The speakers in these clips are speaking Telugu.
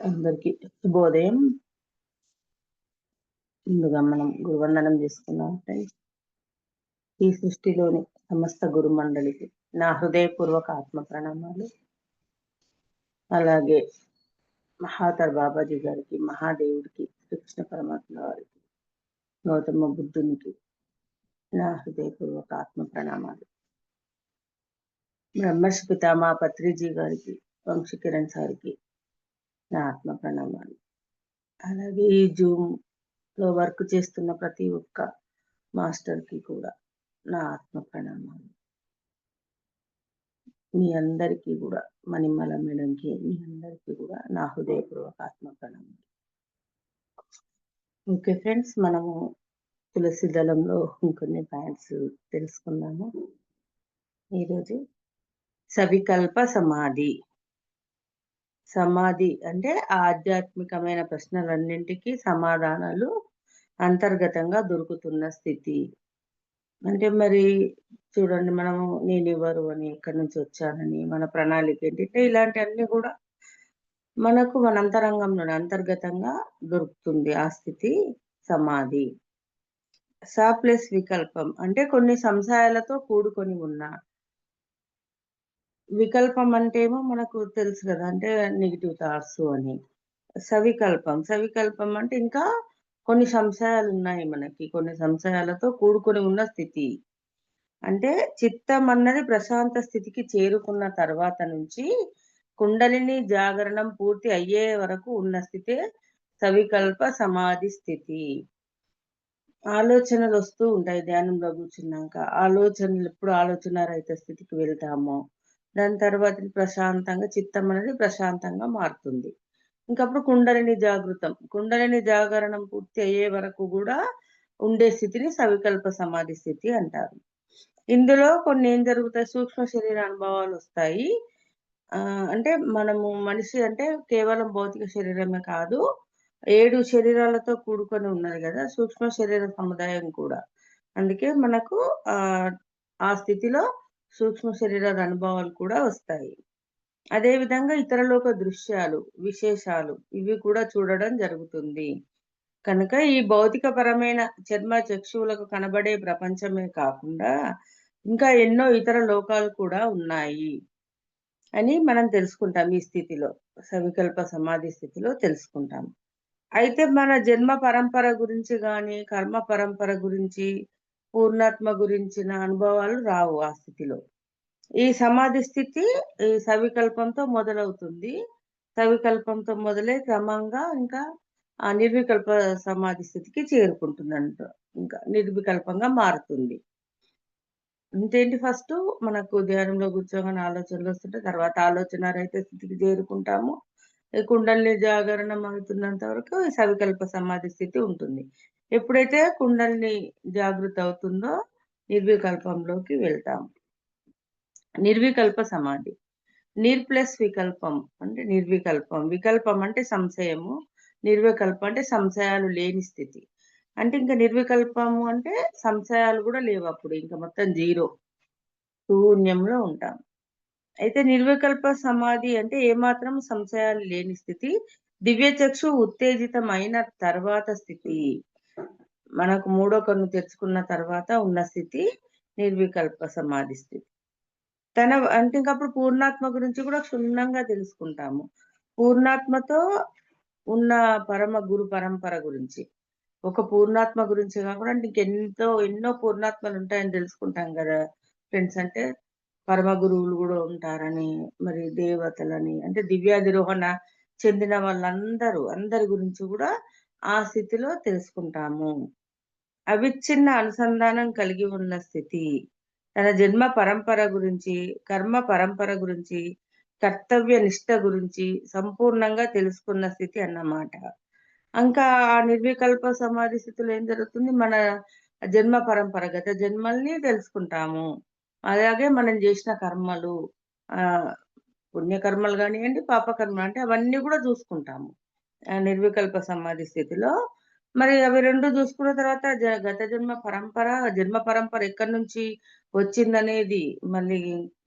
అందరికీ శుభోదయం. ముందుగా మనం గురువందనం చేసుకుందాం ఫ్రెండ్స్. ఈ సృష్టిలోని సమస్త గురు మండలికి నా హృదయపూర్వక ఆత్మ ప్రణామాలు. అలాగే మహాతర్ బాబాజీ గారికి, మహాదేవుడికి, శ్రీకృష్ణ పరమాత్మ వారికి, గౌతమ బుద్ధునికి నా హృదయపూర్వక ఆత్మ ప్రణామాలు. బ్రహ్మర్షి పితామా పత్రిజీ గారికి, వంశీకిరణ్ సార్కి నా ఆత్మ ప్రణామాలు. అలాగే ఈ జూమ్ లో వర్క్ చేస్తున్న ప్రతి ఒక్క మాస్టర్ కి కూడా నా ఆత్మ ప్రణామాలు. మీ అందరికీ కూడా మణిమల మేడంకి, మీ అందరికీ కూడా నా హృదయపూర్వక ఆత్మ ప్రణామాలు. ఓకే ఫ్రెండ్స్, మనము తులసి దళంలో ఇంకొన్ని పాయింట్స్ తెలుసుకుందాము. ఈరోజు సవికల్ప సమాధి. సమాధి అంటే ఆధ్యాత్మికమైన ప్రశ్నలన్నింటికీ సమాధానాలు అంతర్గతంగా దొరుకుతున్న స్థితి. అంటే మరి చూడండి, మనము నేను ఎవరు అని, ఎక్కడి నుంచి వచ్చానని, మన ప్రణాళిక ఏంటంటే ఇలాంటివన్నీ కూడా మనకు మన అంతరంగంలో అంతర్గతంగా దొరుకుతుంది. ఆ స్థితి సమాధి. స ప్లస్ వికల్పం అంటే కొన్ని సంశయాలతో కూడుకొని ఉన్న. వికల్పం అంటే ఏమో మనకు తెలుసు కదా, అంటే నెగిటివ్ థాట్స్ అని. సవికల్పం అంటే ఇంకా కొన్ని సంశయాలు ఉన్నాయి మనకి, కొన్ని సంశయాలతో కూడుకొని ఉన్న స్థితి. అంటే చిత్తం అన్నది ప్రశాంత స్థితికి చేరుకున్న తర్వాత నుంచి కుండలిని జాగరణం పూర్తి అయ్యే వరకు ఉన్న స్థితే సవికల్ప సమాధి స్థితి. ఆలోచనలు వస్తూ ఉంటాయి ధ్యానంలో కూర్చున్నాక. ఆలోచనలు ఎప్పుడు ఆలోచన రహిత స్థితికి వెళ్తామో దాని తర్వాత ప్రశాంతంగా చిత్తం అనేది ప్రశాంతంగా మారుతుంది. ఇంకప్పుడు కుండలిని జాగరణం పూర్తి అయ్యే వరకు కూడా ఉండే స్థితిని సవికల్ప సమాధి స్థితి అంటారు. ఇందులో కొన్ని ఏం జరుగుతాయి, సూక్ష్మ శరీర అనుభవాలు వస్తాయి. అంటే మనము మనిషి అంటే కేవలం భౌతిక శరీరమే కాదు, 7 శరీరాలతో కూడుకొని ఉన్నది కదా సూక్ష్మ శరీర సముదాయం కూడా. అందుకే మనకు ఆ స్థితిలో సూక్ష్మ శరీరాల అనుభవాలు కూడా వస్తాయి. అదే విధంగా ఇతర లోక దృశ్యాలు, విశేషాలు ఇవి కూడా చూడడం జరుగుతుంది. కనుక ఈ భౌతిక పరమైన చర్మ చక్షువులకు కనబడే ప్రపంచమే కాకుండా ఇంకా ఎన్నో ఇతర లోకాలు కూడా ఉన్నాయి అని మనం తెలుసుకుంటాం. ఈ స్థితిలో సవికల్ప సమాధి స్థితిలో తెలుసుకుంటాం. అయితే మన జన్మ పరంపర గురించి కానీ, కర్మ పరంపర గురించి, పూర్ణాత్మ గురించిన అనుభవాలు రావు ఆ స్థితిలో. ఈ సమాధి స్థితి ఈ సవికల్పంతో మొదలవుతుంది. సవికల్పంతో మొదలై క్రమంగా ఇంకా ఆ నిర్వికల్ప సమాధి స్థితికి చేరుకుంటుందంట. ఇంకా నిర్వికల్పంగా మారుతుంది. ఇంకేంటి, ఫస్ట్ మనకు ధ్యానంలో కూర్చోగానే ఆలోచనలు వస్తుంటే తర్వాత ఆలోచన రహిత స్థితికి చేరుకుంటాము. కుండలిని జాగరణం అవుతున్నంత వరకు ఈ సవికల్ప సమాధి స్థితి ఉంటుంది. ఎప్పుడైతే కుండలిని జాగృతి అవుతుందో నిర్వికల్పంలోకి వెళ్తాము. నిర్వికల్ప సమాధి. ప్లస్ వికల్పం అంటే నిర్వికల్పం. వికల్పం అంటే సంశయము, నిర్వికల్పం అంటే సంశయాలు లేని స్థితి. అంటే ఇంకా నిర్వికల్పము అంటే సంశయాలు కూడా లేవు, అప్పుడు ఇంకా మొత్తం జీరో, శూన్యంలో ఉంటాం. అయితే నిర్వికల్ప సమాధి అంటే ఏమాత్రం సంశయాలు లేని స్థితి. దివ్యచక్షు ఉత్తేజితమైన తర్వాత స్థితి, మనకు మూడో కన్ను తెరుచుకున్న తర్వాత ఉన్న స్థితి నిర్వికల్ప సమాధి స్థితి. అంటే ఇంకప్పుడు పూర్ణాత్మ గురించి కూడా క్షుణ్ణంగా తెలుసుకుంటాము. పూర్ణాత్మతో ఉన్న పరమ గురు పరంపర గురించి, ఒక పూర్ణాత్మ గురించి కాకుండా ఎన్నో పూర్ణాత్మలు ఉంటాయని తెలుసుకుంటాం కదా ఫ్రెండ్స్. అంటే పరమ గురువులు కూడా ఉంటారని, మరి దేవతలని, అంటే దివ్యాధిరోహణ చెందిన అందరి గురించి కూడా ఆ స్థితిలో తెలుసుకుంటాము. అవిచ్ఛిన్న అనుసంధానం కలిగి ఉన్న స్థితి. తన జన్మ పరంపర గురించి, కర్మ పరంపర గురించి, కర్తవ్య నిష్ట గురించి సంపూర్ణంగా తెలుసుకున్న స్థితి అన్నమాట. ఇంకా ఆ నిర్వికల్ప సమాధి స్థితిలో ఏం జరుగుతుంది, మన జన్మ పరంపర గత జన్మల్ని తెలుసుకుంటాము. అలాగే మనం చేసిన కర్మలు, పుణ్యకర్మలు కానివ్వండి, పాపకర్మలు, అంటే అవన్నీ కూడా చూసుకుంటాము నిర్వికల్ప సమాధి స్థితిలో. మరి అవి రెండు చూసుకున్న తర్వాత గత జన్మ పరంపర ఎక్కడి నుంచి వచ్చిందనేది, మళ్ళీ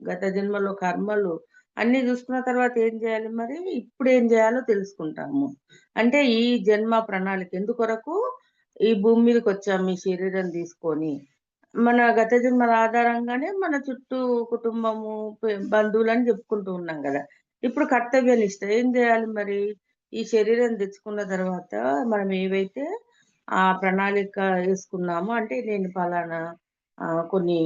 గత జన్మలో కర్మలు అన్నీ జూసుకున్న తర్వాత ఏం జేయాలి మరి? ఇప్పుడేం జేయాలో తెలుసుకుంటాము. అంటే ఈ జన్మ ప్రణాళిక ఎందుకొరకు ఈ భూమి మీదకొచ్చాము ఈ శరీరం తీసుకొని. మన గత జన్మల ఆధారంగానే మన చుట్టూ కుటుంబము, బంధువులని జెప్పుకుంటూ ఉన్నాం గదా! ఇప్పుడు కర్తవ్యనిష్ట ఏం జేయాలి మరి? ఈ శరీరం తెచ్చుకున్న తర్వాత మనం ఏవైతే ఆ ప్రణాళిక యేసుకున్నామో అంటే నేను పలానా కొన్ని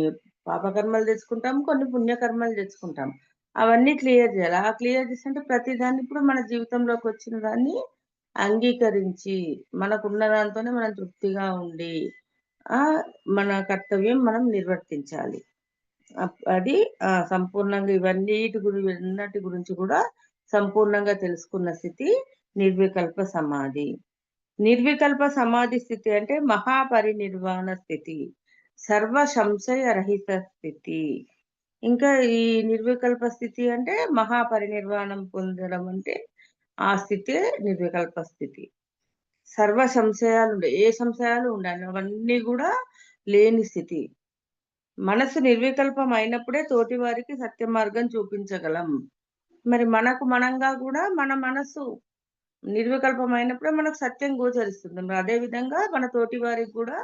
పాపకర్మలు తెచ్చుకుంటాం. కొన్ని పుణ్యకర్మలు తెచ్చుకుంటాం. అవన్నీ క్లియర్ జేయాలి. ఆ క్లియర్ జేసుంటే ప్రతి దాన్ని ఇప్పుడు మన జీవితంలోకొచ్చిన దాన్ని అంగీకరించి, మనకున్న దాంతోనే మనం తృప్తిగా ఉండి, మన కర్తవ్యం మనం నిర్వర్తించాలి. అది సంపూర్ణంగా వీటన్నిటి గురించి కూడా సంపూర్ణంగా తెలుసుకున్న స్థితి నిర్వికల్ప సమాధి. నిర్వికల్ప సమాధి స్థితి అంటే మహాపరినిర్వాణ స్థితి. సర్వ సంశయ రహిత స్థితి. ఇంకా ఈ నిర్వికల్ప స్థితి అంటే మహాపరినిర్వాణం పొందడం అంటే ఆ స్థితే నిర్వికల్ప స్థితి. సర్వ ఏ సంశయాలు ఉండాలి. అవన్నీ గూడా లేని స్థితి. మనసు నిర్వికల్పం అయినప్పుడే తోటి వారికి సత్య మార్గం చూపించగలం. మరి మనకు మనంగా గూడా మన మనస్సు నిర్వికల్పమైనప్పుడే మనకు సత్యం గోచరిస్తుంది. మరి అదే విధంగా మన తోటి వారికి గూడా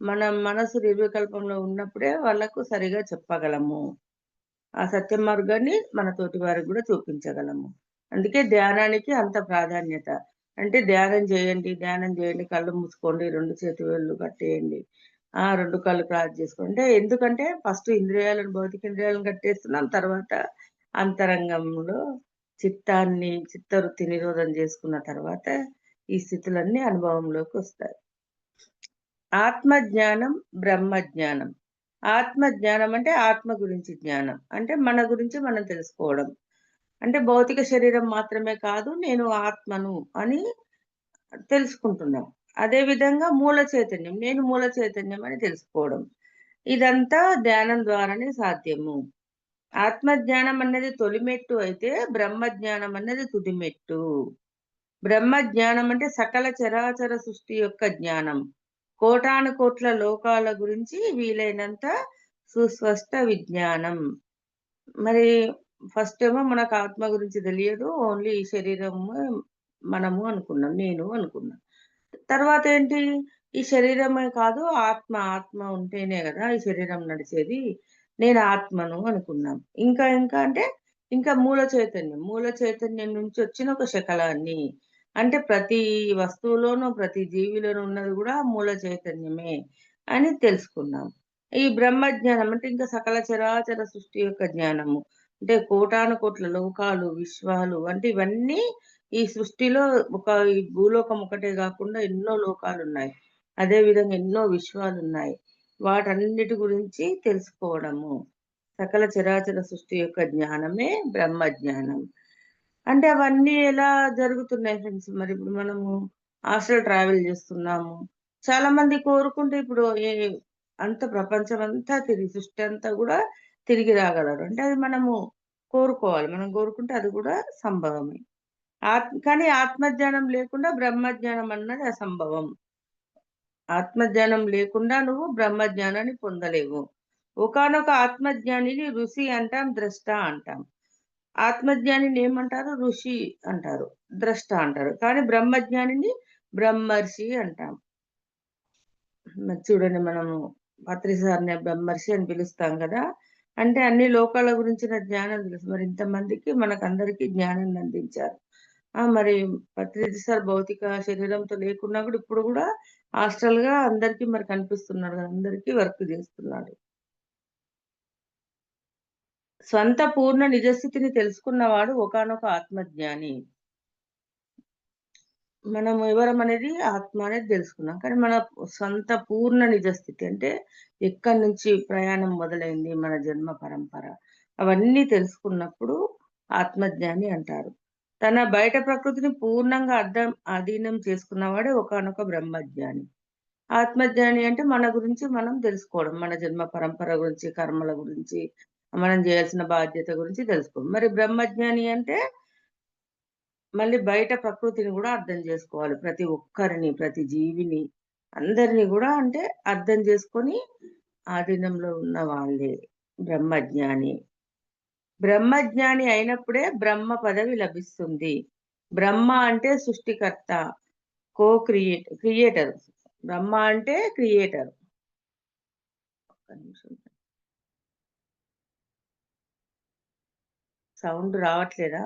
మన మనసు నిర్వికల్పంలో ఉన్నప్పుడే వాళ్ళకు సరిగా చెప్పగలము. ఆ సత్య మార్గాన్ని మన తోటి వారికి గూడా చూపించగలము. అందుకే ధ్యానానికి అంత ప్రాధాన్యత. అంటే ధ్యానం జేయండి, కళ్ళు మూసుకోండి, 2 చేతి వేళ్ళు కట్టేయండి. 2 కళ్ళు క్రాస్ జేసుకోండి. అంటే ఎందుకంటే ఫస్ట్ భౌతిక ఇంద్రియాలను కట్టేస్తున్నాం. తర్వాత అంతరంగంలో చిత్తవృత్తి నిరోధం జేసుకున్న తర్వాత ఈ స్థితులన్నీ అనుభవంలోకొస్తాయి. ఆత్మజ్ఞానం, బ్రహ్మజ్ఞానం. ఆత్మజ్ఞానం అంటే ఆత్మ గురించి జ్ఞానం. అంటే మన గురించి మనం తెలుసుకోవడం. అంటే భౌతిక శరీరం మాత్రమే కాదు, నేను ఆత్మను అని తెలుసుకుంటున్నాం. అదే విధంగా మూల చైతన్యం, నేను మూల చైతన్యం అని తెలుసుకోవడం. ఇదంతా ధ్యానం ద్వారానే సాధ్యము. ఆత్మజ్ఞానం అన్నది తొలిమెట్టు అయితే, బ్రహ్మజ్ఞానం అన్నది తుదిమెట్టు. బ్రహ్మజ్ఞానం అంటే సకల చరాచర సృష్టి యొక్క జ్ఞానం. కోటాను కోట్ల లోకాల గురించి వీలైనంత సుస్పష్ట విజ్ఞానం. మరి ఫస్టేమో మనకు ఆత్మ గురించి తెలియదు. ఓన్లీ ఈ శరీరము మనము అనుకున్నాం. నేను అనుకున్నా. తర్వాతేంటి? ఈ శరీరమే కాదు ఆత్మ ఉంటేనే గదా! ఈ శరీరం నడిచేది. నేను ఆత్మను అనుకున్నాం. ఇంకా అంటే ఇంకా మూల చైతన్యం నుంచొచ్చిన ఒక శకలాన్ని. అంటే ప్రతి వస్తువులోనూ, ప్రతి జీవిలోనూ ఉన్నది గూడా మూల చైతన్యమే అని తెలుసుకున్నాం. ఈ బ్రహ్మజ్ఞానం అంటే ఇంకా సకల చరాచర సృష్టి యొక్క జ్ఞానము. అంటే కోటాను కోట్ల లోకాలు, విశ్వాలు అంటే ఇవన్నీ ఈ సృష్టిలో ఈ భూలోకం ఒకటే గాకుండా ఎన్నో లోకాలున్నాయి. అదే విధంగా ఎన్నో విశ్వాలున్నాయి. వాటన్నిటి గురించి తెలుసుకోవడము. సకల చరాచర సృష్టి యొక్క జ్ఞానమే బ్రహ్మజ్ఞానం. అంటే అవన్నీ ఎలా జరుగుతున్నాయి ఫ్రెండ్స్? మరిప్పుడు మనము హాస్టల్ ట్రావెల్ జేస్తున్నాము. చాలా మంది కోరుకుంటే ఇప్పుడు అంత ప్రపంచమంతా తిరిగి సృష్టి అంతా గూడా తిరిగి రాగలరు. అంటే అది మనము కోరుకోవాలి. మనం కోరుకుంటే అది గూడా సంభవమే. కానీ ఆత్మజ్ఞానం లేకుండా బ్రహ్మజ్ఞానం అన్నది అసంభవం. ఆత్మజ్ఞానం లేకుండా నువ్వు బ్రహ్మజ్ఞానాన్ని పొందలేవు. ఒకానొక ఆత్మజ్ఞానిని ఋషి అంటాం, ద్రష్ట అంటాం. ఆత్మజ్ఞానిని ఏమంటారు? ఋషి అంటారు. ద్రష్ట అంటారు. కానీ బ్రహ్మజ్ఞానిని బ్రహ్మర్షి అంటాం. మరి చూడండి మనము పత్రి సార్‌ని బ్రహ్మర్షి అని పిలుస్తాం గదా! అంటే అన్ని లోకాల గురించిన జ్ఞానం తెలుసు. మరి ఇంతమందికి మనకందరికి జ్ఞానాన్ని అందించారు. మరి పత్రిజీ సార్ భౌతిక శరీరంతో లేకున్నా గూడా ఇప్పుడు గూడా హాస్టల్‌గా అందరికి మరి కనిపిస్తున్నాడు గదా! అందరికి వర్క్ జేస్తున్నాడు. స్వంత పూర్ణ నిజస్థితిని తెలుసుకున్నవాడు ఒకానొక ఆత్మజ్ఞాని. మనం ఎవరమనేది ఆత్మ అనేది తెలుసుకున్నాం. కానీ మన సొంత పూర్ణ నిజస్థితి అంటే ఎక్కడి నుంచి ప్రయాణం మొదలైంది మన జన్మ పరంపర. అవన్నీ తెలుసుకున్నప్పుడు ఆత్మజ్ఞాని అంటారు. తన బయట ప్రకృతిని పూర్ణంగా అధీనం చేసుకున్నవాడే ఒకానొక బ్రహ్మజ్ఞాని. ఆత్మజ్ఞాని అంటే మన గురించి మనం తెలుసుకోవడం. మన జన్మ పరంపర గురించి, కర్మల గురించి, మనం జేయాల్సిన బాధ్యత గురించి తెలుసుకోవడం. మరి బ్రహ్మజ్ఞాని అంటే మళ్ళీ బయట ప్రకృతిని గూడా అర్థం జేసుకోవాలి. ప్రతి ఒక్కరిని, ప్రతి జీవిని, అందరిని గూడా అంటే అర్థం జేసుకొని ఆధీనంలో ఉన్న వాళ్ళే బ్రహ్మజ్ఞాని. బ్రహ్మజ్ఞాని అయినప్పుడే బ్రహ్మ పదవి లభిస్తుంది. బ్రహ్మ అంటే సృష్టికర్త, క్రియేటర్. బ్రహ్మ అంటే క్రియేటర్. ఒక్క నిమిషం. సౌండ్ రావట్లేదా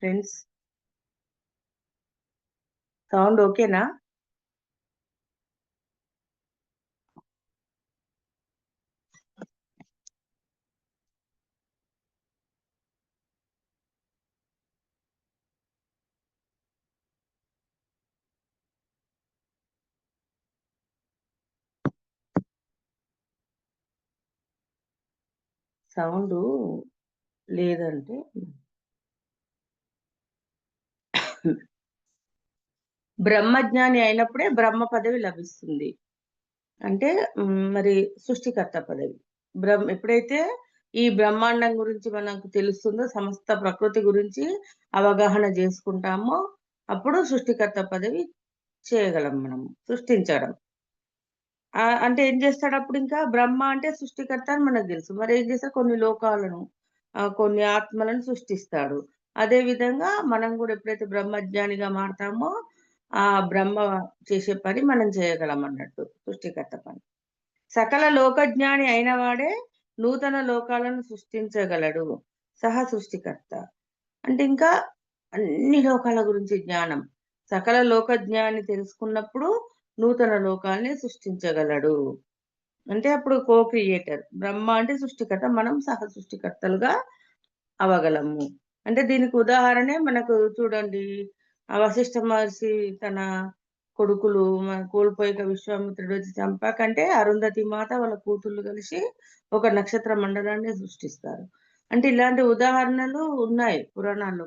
ఫ్రెండ్స్? సౌండ్ ఓకేనా? సౌండ్ లేదంటే బ్రహ్మజ్ఞాని అయినప్పుడే బ్రహ్మ పదవి లభిస్తుంది. అంటే మరి సృష్టికర్త పదవి. ఎప్పుడైతే ఈ బ్రహ్మాండం గురించి మనకు తెలుస్తుందో, సమస్త ప్రకృతి గురించి అవగాహన చేసుకుంటామో, అప్పుడు సృష్టికర్త పదవి చేయగలం మనం, సృష్టించడం. అంటే ఏం చేస్తాడు అప్పుడు? ఇంకా బ్రహ్మ అంటే సృష్టికర్త అని మనకు తెలుసు. మరి ఏం చేస్తాడు? కొన్ని లోకాలను, కొన్ని ఆత్మలను సృష్టిస్తాడు. అదే విధంగా మనం కూడా ఎప్పుడైతే బ్రహ్మజ్ఞానిగా మారతామో, ఆ బ్రహ్మ చేసే పని మనం చేయగలం అన్నట్టు, సృష్టికర్త పని. సకల లోకజ్ఞాని అయిన వాడే నూతన లోకాలను సృష్టించగలడు. సహ సృష్టికర్త. అంటే ఇంకా అన్ని లోకాల గురించి జ్ఞానం. సకల లోకజ్ఞాని తెలుసుకున్నప్పుడు నూతన లోకాల్ని సృష్టించగలడు. అంటే అప్పుడు క్రియేటర్. బ్రహ్మ అంటే సృష్టికర్త. మనం సహ సృష్టికర్తలుగా అవ్వగలము. అంటే దీనికి ఉదాహరణే మనకు చూడండి, వశిష్ఠ మహర్షి తన కొడుకులు కోల్పోయాక విశ్వామిత్రుడు వచ్చి చంపాకంటే అరుంధతి మాత వాళ్ళ కూతుళ్ళు కలిసి ఒక నక్షత్ర మండలాన్ని సృష్టిస్తారు. అంటే ఇలాంటి ఉదాహరణలు ఉన్నాయి పురాణాల్లో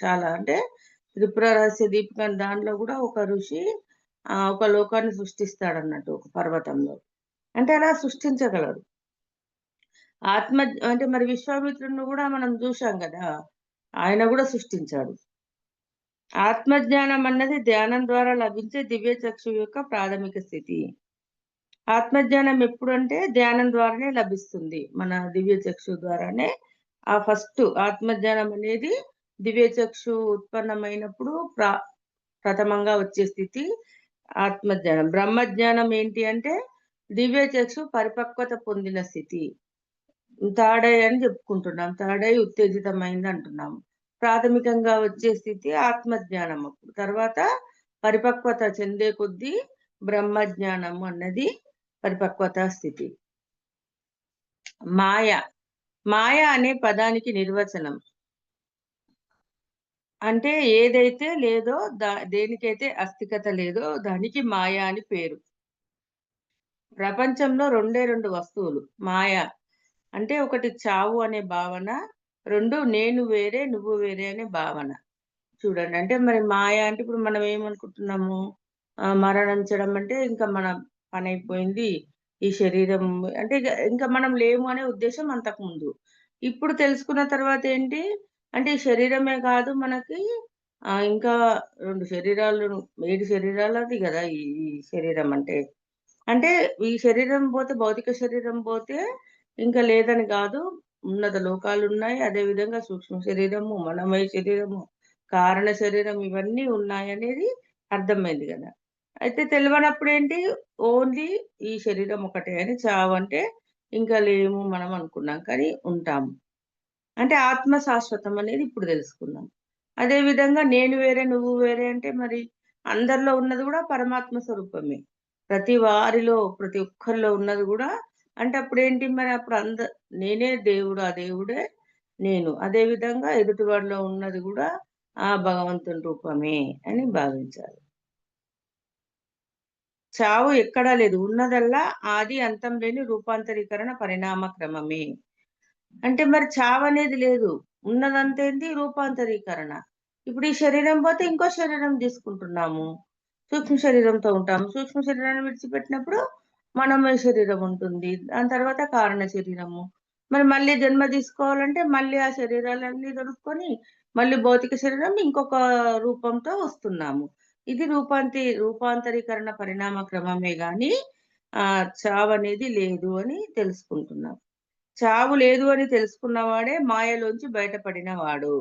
చాలా. అంటే త్రిపుర రహస్య దీపిక దానిలో కూడా ఒక ఋషి ఒక లోకాన్ని సృష్టిస్తాడు అన్నట్టు ఒక పర్వతంలో. అంటే అలా సృష్టించగలడు. అంటే మరి విశ్వామిత్రుడిని కూడా మనం చూశాం కదా, ఆయన కూడా సృష్టించాడు. ఆత్మజ్ఞానం అన్నది ధ్యానం ద్వారా లభించే దివ్య చక్షు యొక్క ప్రాథమిక స్థితి. ఆత్మజ్ఞానం ఎప్పుడు అంటే ధ్యానం ద్వారానే లభిస్తుంది. మన దివ్య చక్షు ద్వారానే. ఆ ఫస్ట్ ఆత్మజ్ఞానం అనేది దివ్య చక్షు ఉత్పన్నమైనప్పుడు ప్రథమంగా వచ్చే స్థితి ఆత్మజ్ఞానం. బ్రహ్మజ్ఞానం ఏంటి అంటే దివ్య చక్షు పరిపక్వత పొందిన స్థితి. తాడై అని చెప్పుకుంటున్నాం. తాడై ఉత్తేజితమైంది అంటున్నాము. ప్రాథమికంగా వచ్చే స్థితి ఆత్మజ్ఞానం. అప్పుడు తర్వాత పరిపక్వత చెందే కొద్దీ బ్రహ్మజ్ఞానం అన్నది పరిపక్వత స్థితి. మాయ. మాయ అనే పదానికి నిర్వచనం అంటే ఏదైతే లేదో, దేనికైతే అస్థికత లేదో దానికి మాయ అని పేరు. ప్రపంచంలో రెండు వస్తువులు మాయ. అంటే ఒకటి చావు అనే భావన, రెండు నేను వేరే నువ్వు వేరే అనే భావన. చూడండి, అంటే మరి మాయ అంటే ఇప్పుడు మనం ఏమనుకుంటున్నాము? మరణించడం అంటే ఇంకా మన పని అయిపోయింది, ఈ శరీరం అంటే ఇంకా మనం లేము అనే ఉద్దేశం అంతకు ముందు. ఇప్పుడు తెలుసుకున్న తర్వాత ఏంటి అంటే ఈ శరీరమే కాదు మనకి, ఇంకా 2 శరీరాలు, 7 శరీరాలది కదా ఈ శరీరం అంటే. అంటే ఈ శరీరం పోతే, భౌతిక శరీరం పోతే ఇంకా లేదని కాదు. ఉన్నత లోకాలు ఉన్నాయి. అదే విధంగా సూక్ష్మ శరీరము, మనమయ శరీరము, కారణ శరీరం ఇవన్నీ ఉన్నాయనేది అర్థమైంది కదా. అయితే తెలియనప్పుడు ఏంటి, ఓన్లీ ఈ శరీరం ఒకటే అని, చావు అంటే ఇంకా లేము మనం అనుకున్నాం, కానీ ఉంటాము. అంటే ఆత్మ శాశ్వతం అనేది ఇప్పుడు తెలుసుకున్నాం. అదే విధంగా నేను వేరే నువ్వు వేరే అంటే మరి అందరిలో ఉన్నది కూడా పరమాత్మ స్వరూపమే. ప్రతి వారిలో, ప్రతి ఒక్కరిలో ఉన్నది కూడా. అంటే అప్పుడు ఏంటి మరి అప్పుడు నేనే దేవుడు, ఆ దేవుడే నేను. అదే విధంగా ఎదుటివాడిలో ఉన్నది కూడా ఆ భగవంతుని రూపమే అని భావించాలి. చావు ఎక్కడా లేదు. ఉన్నదల్లా ఆది అంతం లేని రూపాంతరీకరణ పరిణామ క్రమమే. అంటే మరి చావనేది లేదు. ఉన్నదంతేంది రూపాంతరీకరణ. ఇప్పుడు ఈ శరీరం పోతే ఇంకో శరీరం తీసుకుంటున్నాము. సూక్ష్మ శరీరంతో ఉంటాము. సూక్ష్మ శరీరాన్ని విడిచిపెట్టినప్పుడు మనమయ శరీరం ఉంటుంది. దాని తర్వాత కారణ శరీరము. మరి మళ్ళీ జన్మ తీసుకోవాలంటే మళ్ళీ ఆ శరీరాలన్నీ దొరుకుకొని మళ్ళీ భౌతిక శరీరం ఇంకొక రూపంతో వస్తున్నాము. ఇది రూపాంతరీకరణ పరిణామ క్రమమే గాని చావనేది లేదు అని తెలుసుకుంటున్నాం. చావు లేదు అని తెలుసుకున్నవాడే మాయలోంచి బయటపడినవాడు.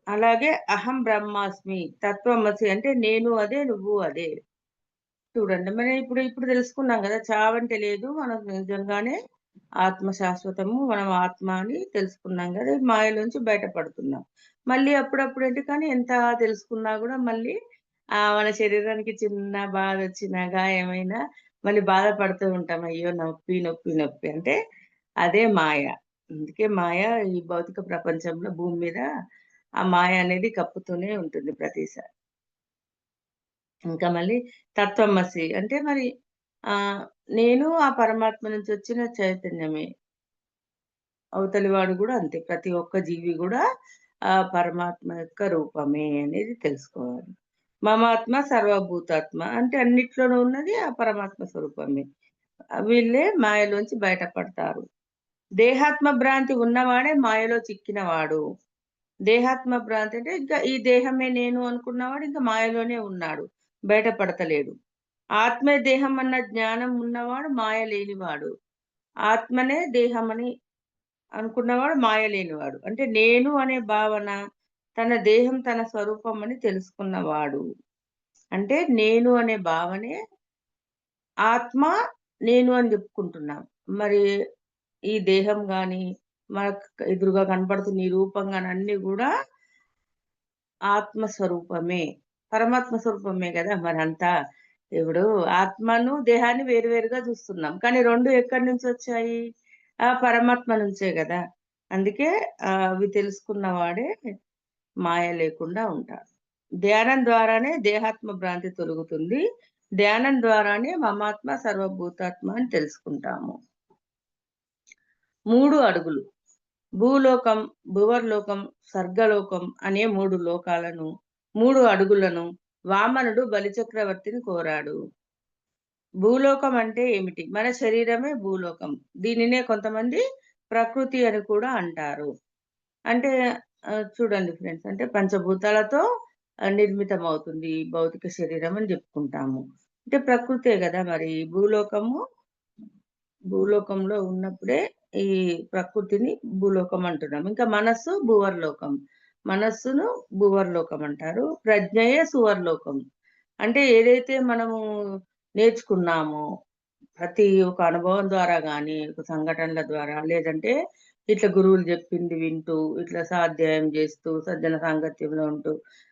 అలాగే అహం బ్రహ్మాస్మి, తత్వమసి అంటే నేను అదే, నువ్వు అదే. చూడండి మనం ఇప్పుడు ఇప్పుడు తెలుసుకున్నాం కదా, చావంటే లేదు, మనం నిజంగానే ఆత్మ శాశ్వతము, మనం ఆత్మ అని తెలుసుకున్నాం కదా, ఈ మాయలోంచి బయటపడుతున్నాం. మళ్ళీ అప్పుడప్పుడు ఏంటి కానీ ఎంత తెలుసుకున్నా కూడా మళ్ళీ మన శరీరానికి చిన్న బాధ వచ్చినా గాయమైనా మళ్ళీ బాధపడుతూ ఉంటాం, అయ్యో నొప్పి నొప్పి నొప్పి అంటే అదే మాయ. అందుకే మాయ ఈ భౌతిక ప్రపంచంలో భూమి మీద ఆ మాయ అనేది కప్పుతూనే ఉంటుంది ప్రతిసారి. ఇంకా మళ్ళీ తత్వమసి అంటే మరి ఆహ్, నేను ఆ పరమాత్మ నుంచి వచ్చిన చైతన్యమే. అవతలి వాడు గూడా అంతే. ప్రతి ఒక్క జీవి గూడా ఆ పరమాత్మ యొక్క రూపమే అనేది తెలుసుకోవాలి. మమాత్మ సర్వభూతాత్మ అంటే అన్నిట్లోనూ ఉన్నది ఆ పరమాత్మ స్వరూపమే. వీళ్ళే మాయలోంచి బయటపడతారు. దేహాత్మ భ్రాంతి ఉన్నవాడే మాయలో చిక్కినవాడు. దేహాత్మ భ్రాంతి అంటే ఇంకా ఈ దేహమే నేను అనుకున్నవాడు ఇంకా మాయలోనే ఉన్నాడు. బయటపడతలేడు. ఆత్మే దేహం అన్న జ్ఞానం ఉన్నవాడు మాయ లేనివాడు. ఆత్మనే దేహమని అనుకున్నవాడు మాయ లేనివాడు. అంటే నేను అనే భావన తన దేహం తన స్వరూపం అని తెలుసుకున్నవాడు. అంటే నేను అనే భావనే ఆత్మ నేను అని చెప్పుకుంటున్నాం. మరి ఈ దేహం గాని, మనకు ఎదురుగా కనపడుతున్న ఈ రూపం గాని అన్నీ గూడా ఆత్మ స్వరూపమే. పరమాత్మ స్వరూపమే గదా! మరంతా. ఇప్పుడు ఆత్మను, దేహాన్ని వేరు వేరుగా జూస్తున్నాం. కానీ 2 ఎక్కడి నుంచొచ్చాయి? ఆ పరమాత్మ నుంచే గదా! అందుకే అవి తెలుసుకున్న వాడే మాయ లేకుండా ఉంటాడు. ధ్యానం ద్వారానే దేహాత్మ భ్రాంతి తొలగుతుంది. ధ్యానం ద్వారానే మమాత్మ సర్వభూతాత్మ అని తెలుసుకుంటాము. 3 అడుగులు. భూలోకం, భువర్లోకం, స్వర్గలోకం అనే 3 లోకాలను, 3 అడుగులను వామనుడు బలిచక్రవర్తిని కోరాడు. భూలోకం అంటే ఏమిటి? మన శరీరమే భూలోకం. దీనినే కొంతమంది ప్రకృతి అని కూడా అంటారు. అంటే చూడండి ఫ్రెండ్స్, అంటే పంచభూతాలతో నిర్మితమవుతుంది ఈ భౌతిక శరీరం అని జెప్పుకుంటాము. అంటే ప్రకృతే గదా! మరి భూలోకము, భూలోకంలో ఉన్నప్పుడే ఈ ప్రకృతిని భూలోకం అంటున్నాం. ఇంకా మనస్సు భూవర్లోకం. మనస్సును భూవర్లోకం అంటారు. ప్రజ్ఞయే సువర్లోకం. అంటే ఏదైతే మనము నేర్చుకున్నామో, ప్రతి ఒక అనుభవం ద్వారా గాని, ఒక సంఘటనల ద్వారా లేదంటే ఇట్లా గురువులు జెప్పింది వింటూ, ఇట్లా స్వాధ్యాయం జేస్తూ, సజ్జన సాంగత్యంలో ఉంటూ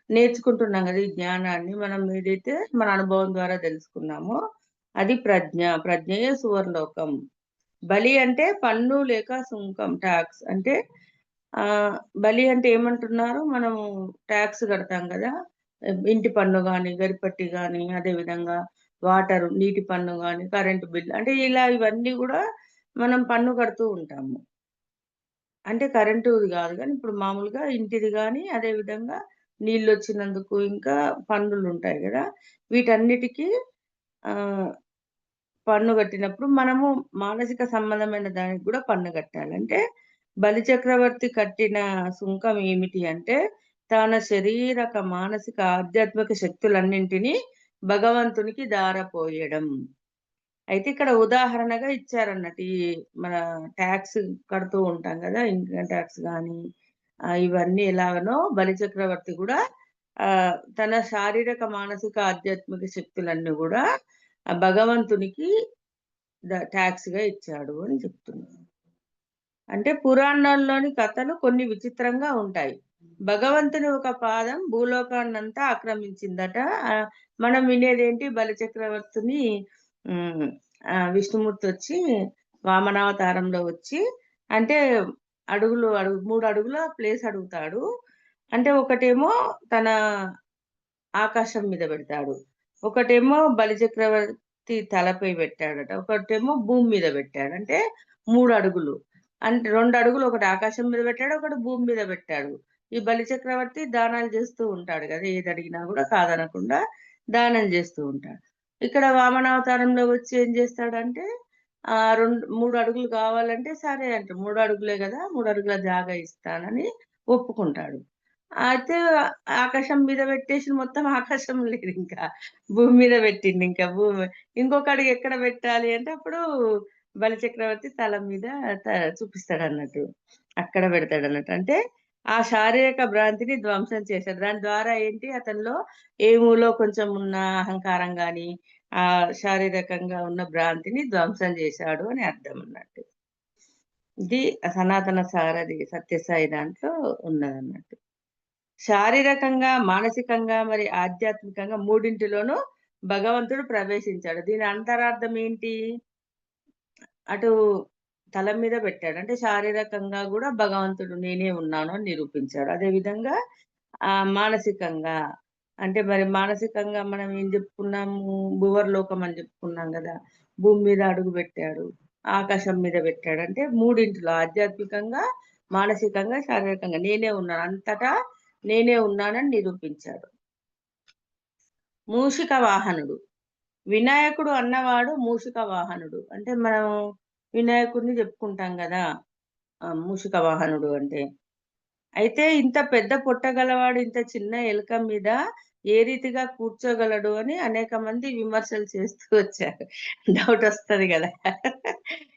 నేర్చుకుంటున్నాం గదా! ఈ జ్ఞానాన్ని మనం ఏదైతే మన అనుభవం ద్వారా తెలుసుకున్నామో అది ప్రజ్ఞ. ప్రజ్ఞయే సువర్లోకం. బలి అంటే పన్ను లేక సుంకం, టాక్స్. అంటే ఆహ్, బలి అంటే ఏమంటున్నారు? మనము టాక్స్ కడతాం గదా! ఇంటి పన్ను గాని, గరిపట్టి గాని, అదే విధంగా వాటరు, నీటి పన్ను గాని, కరెంట్ బిల్ అంటే ఇలా ఇవన్నీ గూడా మనం పన్ను కడుతూ ఉంటాము. అంటే కరెంటుది గాదు గానీ, ఇప్పుడు మామూలుగా ఇంటిది గాని, అదే విధంగా నీళ్ళొచ్చినందుకు ఇంకా పన్నులుంటాయి గదా! వీటన్నిటికి ఆహ్ పన్ను కట్టినప్పుడు మనము మానసిక సంబంధమైన దానికి గూడా పన్ను కట్టాలి. అంటే బలిచక్రవర్తి కట్టిన సుంకం ఏమిటి అంటే, తన శరీరక, మానసిక, ఆధ్యాత్మిక శక్తులన్నింటినీ భగవంతునికి దారపోయడం. అయితే ఇక్కడ ఉదాహరణగా ఇచ్చారన్నట్టు. ఈ మన టాక్స్ కడుతూ ఉంటాం గదా! ఇన్కమ్ టాక్స్ గాని, ఇవన్నీ ఎలాగనో బలిచక్రవర్తి గూడా తన శారీరక, మానసిక, ఆధ్యాత్మిక శక్తులన్నీ గూడా భగవంతునికి టాక్స్‌గా ఇచ్చాడు అని చెప్తున్నారు. అంటే పురాణాల్లోని కథలు కొన్ని విచిత్రంగా ఉంటాయి. భగవంతుని ఒక పాదం భూలోకాన్నంతా ఆక్రమించిందట. మనం వినేదేంటి బలిచక్రవర్తిని హ్మ్. విష్ణుమూర్తొచ్చి వామనావతారంలో వచ్చి అంటే అడుగులు 3 అడుగుల ప్లేస్ అడుగుతాడు. అంటే ఒకటేమో తన ఆకాశం మీద పెడతాడు. ఒకటేమో బలిచక్రవర్తి తలపై పెట్టాడట. ఒకటేమో భూమి మీద పెట్టాడు. అంటే 3 అడుగులు. అంటే 2 అడుగులు ఒకటి ఆకాశం మీద పెట్టాడు. ఒకటి భూమి మీద పెట్టాడు. ఈ బలిచక్రవర్తి దానాలు చేస్తూ ఉంటాడు గదా! ఏదడిగినా గూడా కాదనకుండా దానం చేస్తూ ఉంటాడు. ఇక్కడ వామనావతారంలో వచ్చి ఏం చేస్తాడంటే 3 అడుగులు కావాలంటే సరే అంట. 3 అడుగులే గదా! 3 అడుగుల జాగా ఇస్తానని ఒప్పుకుంటాడు. అయితే ఆకాశం మీద పెట్టేసి మొత్తం ఆకాశం లేదింకా. భూమి మీద పెట్టిండింకా. ఇంకొక అడుగు ఎక్కడ పెట్టాలి అంటే అప్పుడు బలిచక్రవర్తి తల మీద త చూపిస్తాడన్నట్టు. అక్కడ పెడతాడన్నట్టు. అంటే ఆ శారీరక భ్రాంతిని ధ్వంసం చేశాడు. దాని ద్వారా ఏంటి అతనిలో ఏములో కొంచెం ఉన్న అహంకారం గాని, శారీరకంగా ఉన్న భ్రాంతిని ధ్వంసం చేశాడు అని అర్థం అన్నట్టు. ఇది సనాతన సారథి సత్యసాయి దాంట్లో ఉన్నదన్నట్టు. శారీరకంగా, మానసికంగా మరి ఆధ్యాత్మికంగా మూడింటిలోనూ భగవంతుడు ప్రవేశించాడు. దీని అంతరార్థం ఏంటి? అటు తల మీద పెట్టాడు. అంటే శారీరకంగా గూడా భగవంతుడు నేనే ఉన్నాను అని నిరూపించాడు. అదేవిధంగా మానసికంగా అంటే మరి మానసికంగా మనం ఏం జెప్పుకున్నాము? భువర్లోకం అని జెప్పుకున్నాం గదా! భూమి మీద అడుగుబెట్టాడు. ఆకాశం మీద పెట్టాడు. అంటే మూడింటిలో ఆధ్యాత్మికంగా, మానసికంగా, శారీరకంగా నేనే ఉన్నాను. అంతటా నేనే ఉన్నానని నిరూపించాడు. మూషిక వాహనుడు. వినాయకుడు అన్నవాడు మూషిక వాహనుడు. అంటే మనం వినాయకుడిని చెప్పుకుంటాం గదా! మూషిక వాహనుడు అంటే. అయితే ఇంత పెద్ద పొట్ట గలవాడు ఇంత చిన్న ఎలుక మీద ఏ రీతిగా కూర్చోగలడు అని అనేక మంది విమర్శలు చేస్తూ వచ్చారు. డౌటొస్తది గదా!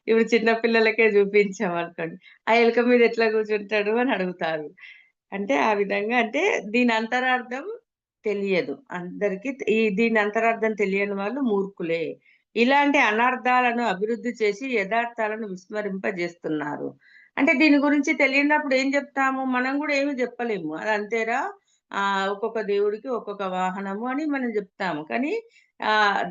ఇప్పుడు చిన్న పిల్లలకే చూపించామనుకోండి. ఆ ఎలుక మీద ఎట్లా కూర్చుంటాడు అని అడుగుతారు. అంటే ఆ విధంగా అంటే దీని అంతరార్థం తెలియదు. అందరికి దీని అంతరార్థం తెలియని వాళ్ళు మూర్ఖులే. ఇలాంటి అనర్థాలను అభివృద్ధి చేసి యథార్థాలను విస్మరింపజేస్తున్నారు. అంటే దీని గురించి తెలియనప్పుడు ఏం జెప్తాము? మనం గూడా ఏమి జెప్పలేము. అది అంతేరా ఒక్కొక్క దేవుడికి ఒక్కొక్క వాహనము అని మనం జెప్తాము. కానీ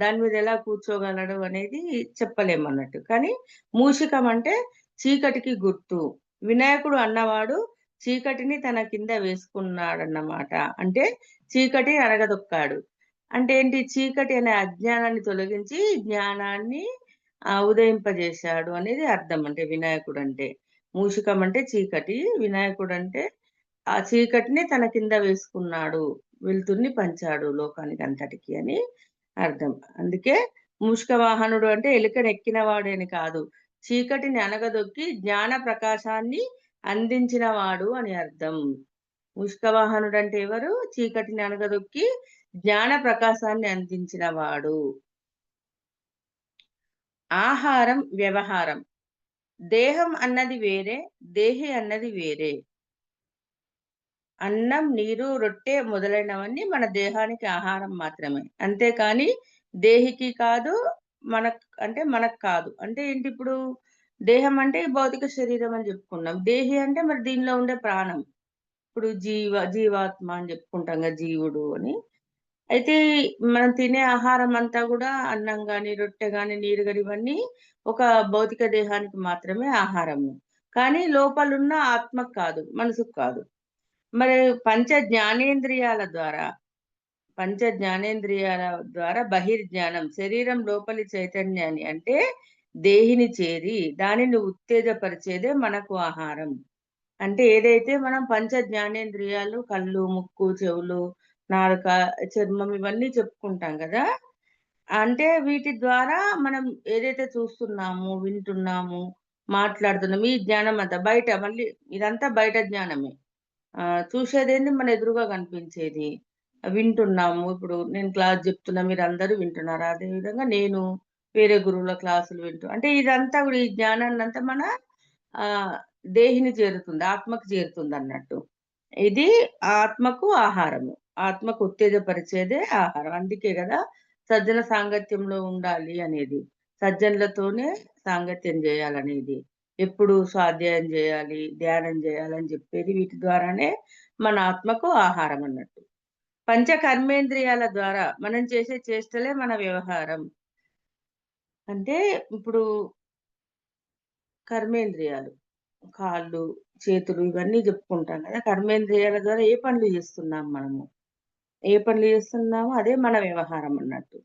దాని మీద ఎలా కూర్చోగలడు అనేది చెప్పలేమన్నట్టు. కానీ మూషికం అంటే చీకటికి గుర్తు. వినాయకుడు అన్నవాడు చీకటిని తన కింద వేసుకున్నాడన్నమాట. అంటే చీకటి అణగదొక్కాడు. అంటే ఏంటి? చీకటి అనే అజ్ఞానాన్ని తొలగించి జ్ఞానాన్ని ఉదయింపజేశాడు అనేది అర్థం అంటే వినాయకుడంటే. మూషికం అంటే చీకటి. వినాయకుడంటే ఆ చీకటిని తన కింద వేసుకున్నాడు. వెలుతురిని పంచాడు లోకానికంతటికి అని అర్థం. అందుకే మూషిక వాహనుడు అంటే ఎలుకనెక్కిన వాడని కాదు. చీకటిని అణగదొక్కి జ్ఞాన ప్రకాశాన్ని అందించిన వాడు అని అర్థం. మూషిక వాహనుడంటే ఎవరు? చీకటిని అణగదొక్కి జ్ఞాన ప్రకాశాన్ని అందించిన వాడు. ఆహారం, వ్యవహారం. దేహం అన్నది వేరే, దేహి అన్నది వేరే. అన్నం, నీరు, రొట్టె మొదలైనవన్నీ మన దేహానికి ఆహారం మాత్రమే. అంతేకాని దేహికి కాదు, మనకు కాదు. అంటే ఏంటి ఇప్పుడు? దేహం అంటే ఈ భౌతిక శరీరం అని చెప్పుకున్నాం. దేహి అంటే మరి దీనిలో ఉండే ప్రాణం. ఇప్పుడు జీవాత్మ అని చెప్పుకుంటాం కదా! జీవుడు అని. అయితే మనం తినే ఆహారం అంతా గూడా అన్నం గాని, రొట్టె గాని, నీరు గాని ఇవన్నీ ఒక భౌతిక దేహానికి మాత్రమే ఆహారము. కానీ లోపలున్న ఆత్మకు కాదు, మనసుకు కాదు. మరి జ్ఞానేంద్రియాల ద్వారా, జ్ఞానేంద్రియాల ద్వారా బహిర్జ్ఞానం శరీరం లోపలి చైతన్యాన్ని అంటే దేహిని చేరి దానిని ఉత్తేజపరిచేదే మనకు ఆహారం. అంటే ఏదైతే మనం జ్ఞానేంద్రియాలు కళ్ళు, ముక్కు, చెవులు, నాలుక, చర్మం ఇవన్నీ చెప్పుకుంటాం గదా! అంటే వీటి ద్వారా మనం ఏదైతే చూస్తున్నాము, వింటున్నాము, మాట్లాడుతున్నాము ఈ జ్ఞానం అంతా బయట మళ్ళీ ఇదంతా బయట జ్ఞానమే. చూసేదేంది మన ఎదురుగా కనిపించేది. వింటున్నాము. ఇప్పుడు నేను క్లాస్ చెప్తున్నా మీరందరూ వింటున్నారు. అదే విధంగా నేను వేరే గురువుల క్లాసులు అంటే ఇదంతా గూడా ఈ జ్ఞానాన్నంతా మన ఆహ్, దేహిని చేరుతుంది. ఆత్మకు చేరుతుందన్నట్టు. ఇది ఆత్మకు ఆహారము. ఆత్మకు ఉత్తేజపరిచేదే ఆహారం. అందుకే గదా! సజ్జన సాంగత్యంలో ఉండాలి అనేది. సజ్జనులతోనే సాంగత్యం జేయాలనేది. ఎప్పుడు స్వాధ్యాయం జేయాలి, ధ్యానం జేయాలని జెప్పేది వీటి ద్వారానే మన ఆత్మకు ఆహారం అన్నట్టు. పంచ కర్మేంద్రియాల ద్వారా మనం చేసే చేష్టలే మన వ్యవహారం. అంటే ఇప్పుడు కర్మేంద్రియాలు. కాళ్ళు, చేతులు ఇవన్నీ జెప్పుకుంటాం గదా! కర్మేంద్రియాల ద్వారా ఏ పనులు జేస్తున్నాం మనము. ఏ పనులు జేస్తున్నామో అదే మన వ్యవహారం అన్నట్టు.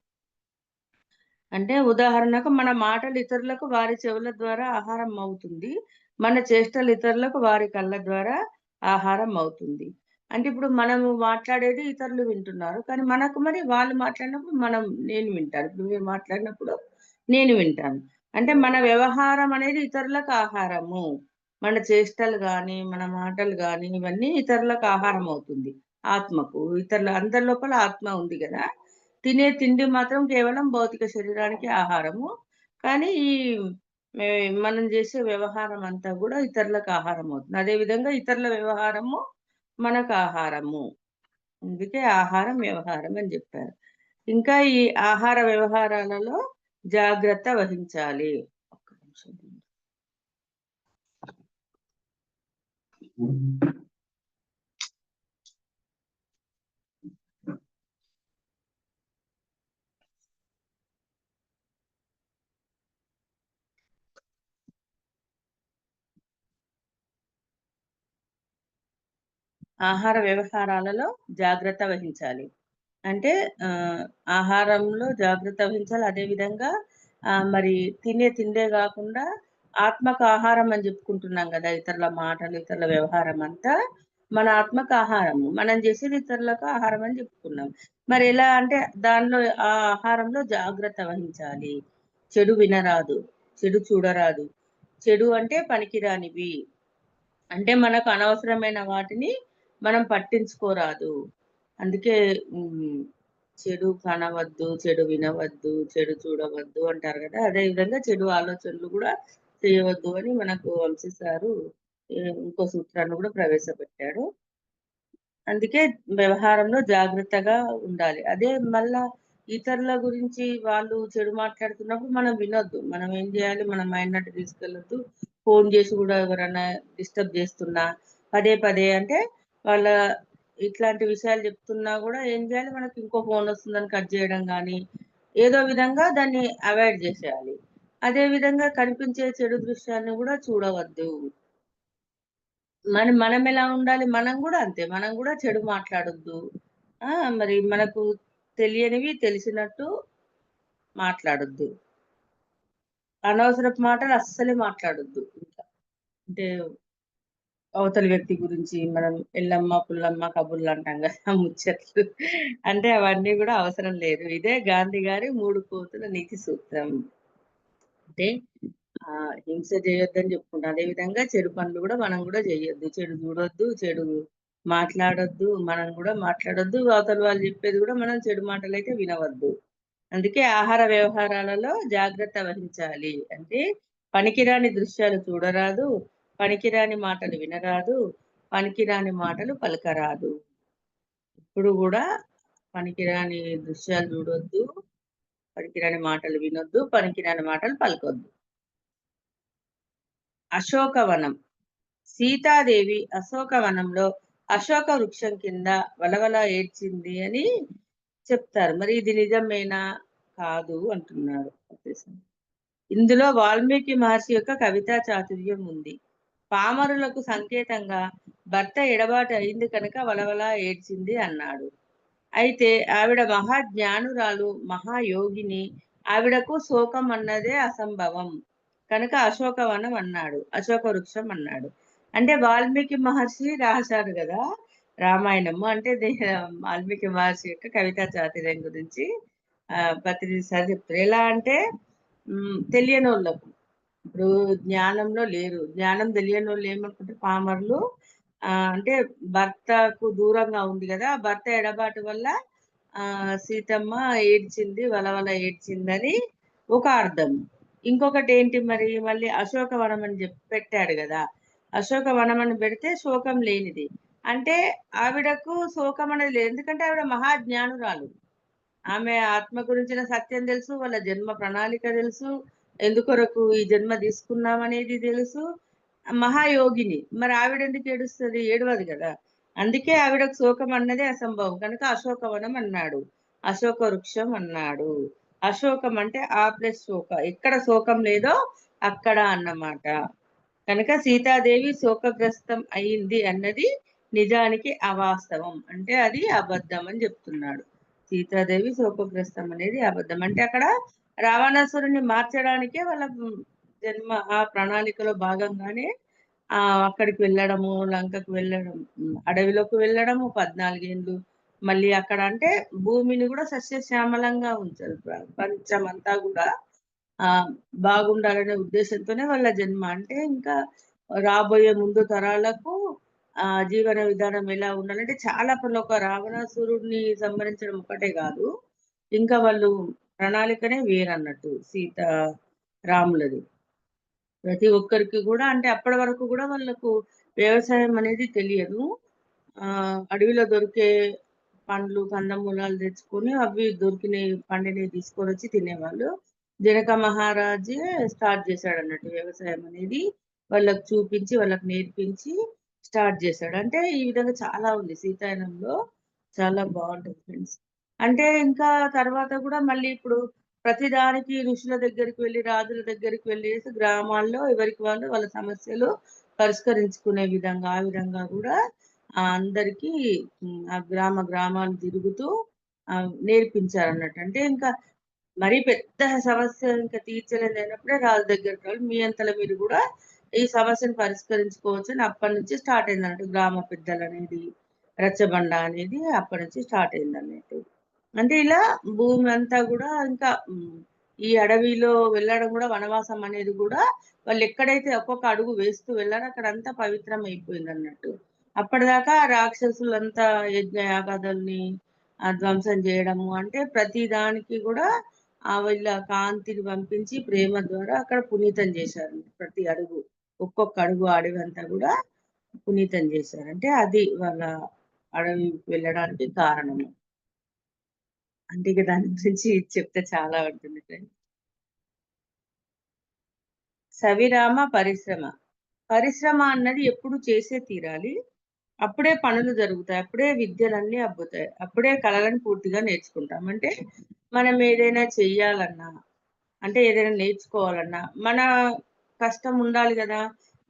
అంటే ఉదాహరణకు మన మాటలు ఇతరులకు వారి చెవుల ద్వారా ఆహారం అవుతుంది. మన చేష్టలు ఇతరులకు వారి కళ్ళ ద్వారా ఆహారం అవుతుంది. అంటే ఇప్పుడు మనము మాట్లాడేది ఇతరులు వింటున్నారు. కానీ మనకు మరి వాళ్ళు మాట్లాడినప్పుడు నేను వింటాను. ఇప్పుడు మీరు మాట్లాడినప్పుడు నేను వింటాను. అంటే మన వ్యవహారం అనేది ఇతరులకు ఆహారము. మన చేష్టలు గాని, మన మాటలు గాని ఇవన్నీ ఇతరులకు ఆహారం అవుతుంది. ఆత్మకు. అందరి లోపల ఆత్మ ఉంది గదా! తినే తిండి మాత్రం కేవలం భౌతిక శరీరానికి ఆహారము. కానీ మే మనం చేసే వ్యవహారం అంతా గూడా ఇతరులకు ఆహారం అవుతుంది. అదేవిధంగా ఇతరుల వ్యవహారము మనకు ఆహారము. అందుకే ఆహారం, వ్యవహారం అని జెప్పారు. ఇంకా ఈ ఆహార వ్యవహారాలలో జాగ్రత్త వహించాలి. ఒక్క నిమిషం. ఆహార వ్యవహారాలలో జాగ్రత్త వహించాలి. అంటే ఆహ్, ఆహారంలో జాగ్రత్త వహించాలి. అదే విధంగా మరి తినే తిండే గాకుండా ఆత్మకు ఆహారం అని జెప్పుకుంటున్నాం గదా! ఇతరుల మాటలు, ఇతరుల వ్యవహారం అంతా మన ఆత్మకు ఆహారము. మనం జేసేది ఇతరులకు ఆహారం అని జెప్పుకున్నాం. మరి ఎలా అంటే దానిలో ఆ ఆహారంలో జాగ్రత్త వహించాలి. చెడు వినరాదు, చెడు చూడరాదు. చెడు అంటే పనికిరానివి. అంటే మనకు అనవసరమైన వాటిని మనం పట్టించుకోరాదు. అందుకే హ్మ్. చెడు కనవద్దు, చెడు వినవద్దు, చెడు చూడవద్దు అంటారు గదా! అదే విధంగా చెడు ఆలోచనలు గూడా చేయవద్దు అని మనకు వంశీ సారు ఇంకో సూత్రాన్ని గూడా ప్రవేశపెట్టాడు. అందుకే వ్యవహారంలో జాగ్రత్తగా ఉండాలి. అదే మళ్ళా ఇతరుల గురించి వాళ్ళు చెడు మాట్లాడుతున్నప్పుడు మనం వినొద్దు. మనం ఏం జేయాలి, మన మైండ్ అటు తీసుకెళ్ళొద్దు. ఫోను జేసి గూడా ఎవరన్నా డిస్టర్బ్ జేస్తున్నా, పదే పదే అంటే వాళ్ళ ఇట్లాంటి విషయాలు జెప్తున్నా గూడా ఏం జేయాలి, మనకి ఇంకో ఫోనొస్తుందని కట్ జేయడం గానీ, ఏదో విధంగా దాన్ని అవాయిడ్ జేసేయాలి. అదే విధంగా కనిపించే చెడు దృశ్యాన్ని గూడా చూడవద్దు. మనమెలా ఉండాలి? మనం గూడా అంతే. మనం గూడా చెడు మాట్లాడొద్దు. ఆ! మరి మనకు తెలియనివి తెలిసినట్టు మాట్లాడొద్దు. అనవసరపు మాటలు అస్సలే మాట్లాడొద్దు ఇంకా. అంటే అవతలి వ్యక్తి గురించి మనం ఎల్లమ్మ, పుల్లమ్మ కబుర్లంటాం గదా! ముచ్చట్లు. అంటే అవన్నీ గూడా అవసరం లేదు. ఇదే గాంధీ గారి 3 కోతుల నీతి సూత్రం. అంటే హింస చేయొద్దని చెప్పుకుంటాం. అదే విధంగా చెడు పనులు గూడా మనం గూడా జేయొద్దు. చెడు జూడొద్దు, చెడు మాట్లాడొద్దు, మనం గూడా మాట్లాడొద్దు. అవతల వాళ్ళు జెప్పేది గూడా మనం చెడు మాటలైతే వినవద్దు. అందుకే ఆహార వ్యవహారాలలో జాగ్రత్త వహించాలి. అంటే పనికిరాని దృశ్యాలు చూడరాదు, పనికిరాని మాటలు వినరాదు, పనికిరాని మాటలు పలకరాదు. ఎప్పుడు గూడా పనికిరాని దృశ్యాలు జూడొద్దు, పనికిరాని మాటలు వినొద్దు, పనికిరాని మాటలు పలకొద్దు. అశోకవనం. సీతాదేవి అశోకవనంలో అశోక వృక్షం కింద వలవల ఏడ్చింది అని చెప్తారు. మరి ఇది నిజమేనా? కాదు అంటున్నారు. ఇందులో వాల్మీకి మహర్షి యొక్క కవితా చాతుర్యం ఉంది. పామరులకు సంకేతంగా భర్త ఎడబాటు అయింది కనుక వలవల ఏడ్చింది అన్నాడు. అయితే ఆవిడ మహాజ్ఞానురాలు, మహాయోగిని. ఆవిడకు శోకం అన్నదే అసంభవం. కనుక అశోకవనం అన్నాడు. అశోక వృక్షం అన్నాడు. అంటే వాల్మీకి మహర్షి రాశారు గదా! రామాయణము. అంటే వాల్మీకి మహర్షి యొక్క కవితా చాతుర్యం గురించి ప్రతిసారి చెప్తారు. ఎలా అంటే తెలియనోళ్ళకు. ఇప్పుడు జ్ఞానంలో లేరు. జ్ఞానం తెలియనోళ్ళు ఏమనుకుంటారు పామరులు అంటే భర్తకు దూరంగా ఉంది గదా! భర్త ఎడబాటు వల్ల సీతమ్మ ఏడ్చింది, వలవల ఏడ్చిందని ఒక అర్థం. ఇంకొకటేంటి మరి మళ్ళీ అశోకవనం అని పెట్టాడు గదా! అశోకవనం అని పెడితే శోకం లేనిది. అంటే ఆవిడకు శోకం అనేది లేదు. ఎందుకంటే ఆవిడ మహాజ్ఞానురాలు. ఆమె ఆత్మ గురించిన సత్యం తెలుసు. వాళ్ళ జన్మ ప్రణాళిక తెలుసు. ఎందుకొరకు ఈ జన్మ తీసుకున్నామనేది తెలుసు. మహాయోగిని. మరి ఆవిడెందుకు ఏడుస్తది? ఏడవదు గదా! అందుకే ఆవిడకు శోకం అన్నదే అసంభవం. కనుక అశోకవనం అన్నాడు. అశోక వృక్షం అన్నాడు. అశోకం అంటే ప్లస్ శోక. ఎక్కడ శోకం లేదో అక్కడ అన్నమాట. కనుక సీతాదేవి శోకగ్రస్తం అయింది అన్నది నిజానికి అవాస్తవం. అంటే అది అబద్ధం అని జెప్తున్నాడు. సీతాదేవి శోకగ్రస్తం అనేది అబద్ధం. అంటే అక్కడ రావణాసురుడిని మార్చడానికే వాళ్ళ జన్మ ఆ ప్రణాళికలో భాగంగానే అక్కడికి వెళ్ళడము, లంకకు వెళ్ళడం, అడవిలోకి వెళ్ళడము 14 ఏండ్లు. మళ్ళీ అక్కడ అంటే భూమిని గూడా సస్యశ్యామలంగా ఉంచారు. ప్రపంచమంతా గూడా బాగుండాలనే ఉద్దేశంతోనే వాళ్ళ జన్మ. అంటే ఇంకా రాబోయే ముందు తరాలకు జీవన విధానం ఎలా ఉండాలంటే చాలా పనులు ఒక రావణాసురుడిని సంహరించడం ఒక్కటే గాదు. ఇంకా వాళ్ళు ప్రణాళికనే వేరన్నట్టు రాములది. ప్రతి ఒక్కరికి గూడా అంటే అప్పటి వరకు గూడా వాళ్ళకు వ్యవసాయం అనేది తెలియదు. అడవిలో దొరికే పండ్లు, కందమూలాలు తెచ్చుకొని అవి దొరికినయి పండినయి తీసుకొనొచ్చి తినేవాళ్ళు. జనక మహారాజే స్టార్ట్ చేశాడన్నట్టు వ్యవసాయం అనేది. వాళ్ళకి చూపించి, వాళ్ళకి నేర్పించి స్టార్ట్ చేశాడు. అంటే ఈ విధంగా చాలా ఉంది సీతాయనంలో. చాలా బావుంటది ఫ్రెండ్స్. అంటే ఇంకా తర్వాత గూడా మళ్ళీ ఇప్పుడు ప్రతిదానికి ఋషుల దగ్గరికి వెళ్లి, రాజుల దగ్గరికి వెళ్ళేసి గ్రామాల్లో ఎవరికి వాళ్ళు వాళ్ళ సమస్యలు పరిష్కరించుకునే విధంగా, ఆ విధంగా గూడా అందరికీ ఆ గ్రామాలు తిరుగుతూ నేర్పించారన్నట్టు. అంటే ఇంకా మరీ పెద్ద సమస్య ఇంకా తీర్చలేనప్పుడే రాజు దగ్గరికి వెళ్లి మీ అంతల మీరు గూడా ఈ సమస్యను పరిష్కరించుకోవచ్చని అప్పటినుంచి స్టార్ట్ అయిందన్నట్టు. గ్రామ పెద్దలనేది, రచ్చబండ అనేది అప్పటి నుంచి స్టార్ట్ అయిందన్నట్టు. అంటే ఇలా భూమి అంతా గూడా ఇంకా ఈ అడవిలో వెళ్ళడం గూడా వనవాసం అనేది గూడా వాళ్ళెక్కడైతే ఒక్కొక్క అడుగు వేస్తూ వెళ్లారో అక్కడంతా పవిత్రమైపోయిందన్నట్టు. అప్పటిదాకా రాక్షసులంతా యజ్ఞయాగాదుల్ని ధ్వంసం జేయడము అంటే ప్రతి దానికి గూడా వీళ్ళ కాంతిని పంపించి ప్రేమ ద్వారా అక్కడ పునీతం జేశారు. ప్రతి అడుగు. ఒక్కొక్క అడుగు అడవంతా గూడా పునీతం జేశారు. అంటే అది వాళ్ళ అడవికి వెళ్ళడానికి కారణము. అంటే ఇక దాని గురించి చెప్తే చాలా ఉంటుంది ఫ్రెండ్స్. సవిరామ పరిశ్రమ. పరిశ్రమ అన్నది ఎప్పుడు చేసే తీరాలి. అప్పుడే పనులు జరుగుతాయి. అప్పుడే విద్యలన్నీ అబ్బుతాయి. అప్పుడే కళలను పూర్తిగా నేర్చుకుంటాం. అంటే మనం ఏదైనా చెయ్యాలన్నా, అంటే ఏదైనా నేర్చుకోవాలన్నా, మన కష్టం ఉండాలి గదా!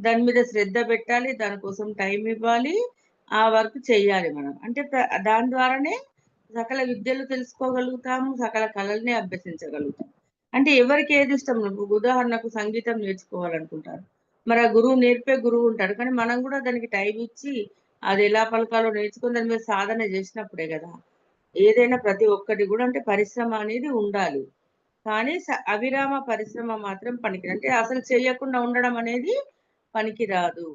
దాని మీద శ్రద్ధ పెట్టాలి. దానికోసం టైం ఇవ్వాలి. ఆ వర్క్ చెయ్యాలి మనం. అంటే దాని ద్వారానే సకల విద్యలు తెలుసుకోగలుగుతాము. సకల కళల్ని అభ్యసించగలుగుతాం. అంటే ఎవరికి ఏది ఇష్టం ఉదాహరణకు సంగీతం నేర్చుకోవాలనుకుంటారు. మరి ఆ గురువు నేర్పే గురువు ఉంటాడు. కానీ మనం గూడా దానికి టైం ఇచ్చి అది ఎలా పలకాలో నేర్చుకొని దాని మీద సాధన జేసినప్పుడే గదా! ఏదైనా ప్రతి ఒక్కటి గూడా అంటే పరిశ్రమ అనేది ఉండాలి. కానీ అవిరామ పరిశ్రమ మాత్రం పనికిరాదు. అంటే అసలు చేయకుండా ఉండడం అనేది పనికిరాదు.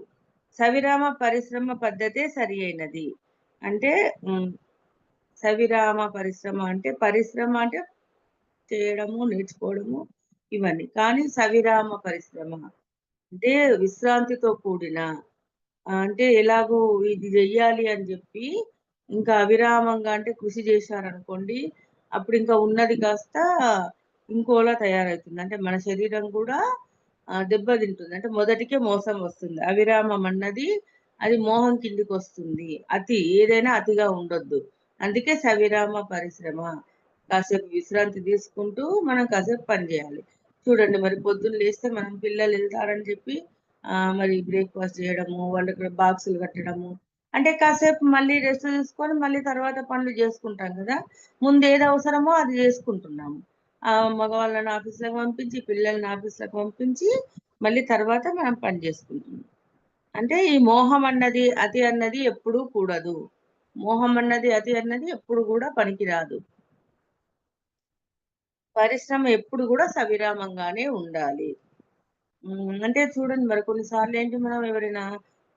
సవిరామ పరిశ్రమ పద్ధతే సరియైనది. అంటే హ్మ్. సవిరామ పరిశ్రమ అంటే పరిశ్రమ అంటే చేయడము, నేర్చుకోవడము ఇవన్నీ. కానీ సవిరామ పరిశ్రమ అంటే విశ్రాంతితో కూడిన అంటే ఎలాగో ఇది జెయ్యాలి అని జెప్పి ఇంకా అవిరామంగా అంటే కృషి జేశారనుకోండి, అప్పుడింకా ఉన్నది కాస్త ఇంకోలా తయారవుతుంది. అంటే మన శరీరం గూడా దెబ్బతింటుంది. అంటే మొదటికే మోసం వస్తుంది. అవిరామం అన్నది అది మోహం కిందికొస్తుంది. ఏదైనా అతిగా ఉండొద్దు. అందుకే సవిరామ పరిశ్రమ. కాసేపు విశ్రాంతి తీసుకుంటూ మనం కాసేపు పని జేయాలి. చూడండి మరి పొద్దున్న లేస్తే మనం పిల్లలెళ్తారని చెప్పి మరి బ్రేక్‌ఫాస్ట్ జేయడము, వాళ్ళకి బాక్సులు కట్టడము. అంటే కాసేపు మళ్ళీ రెస్ట్ తీసుకొని మళ్ళీ తర్వాత పనులు జేసుకుంటాం గదా! ముందేది అవసరమో అది జేసుకుంటున్నాము. మగవాళ్ళని ఆఫీస్‌లకి పంపించి, పిల్లల్ని ఆఫీస్‌లకి పంపించి, మళ్ళీ తర్వాత మనం పని జేసుకుంటున్నాం. అంటే ఈ మోహం అన్నది, అతి అన్నది ఎప్పుడూ కూడదు. మోహం అన్నది, అతి అన్నది ఎప్పుడు గూడా పనికిరాదు. పరిశ్రమ ఎప్పుడు గూడా సవిరామంగానే ఉండాలి. అంటే చూడండి మరి కొన్ని సార్లేంటి మనం ఎవరైనా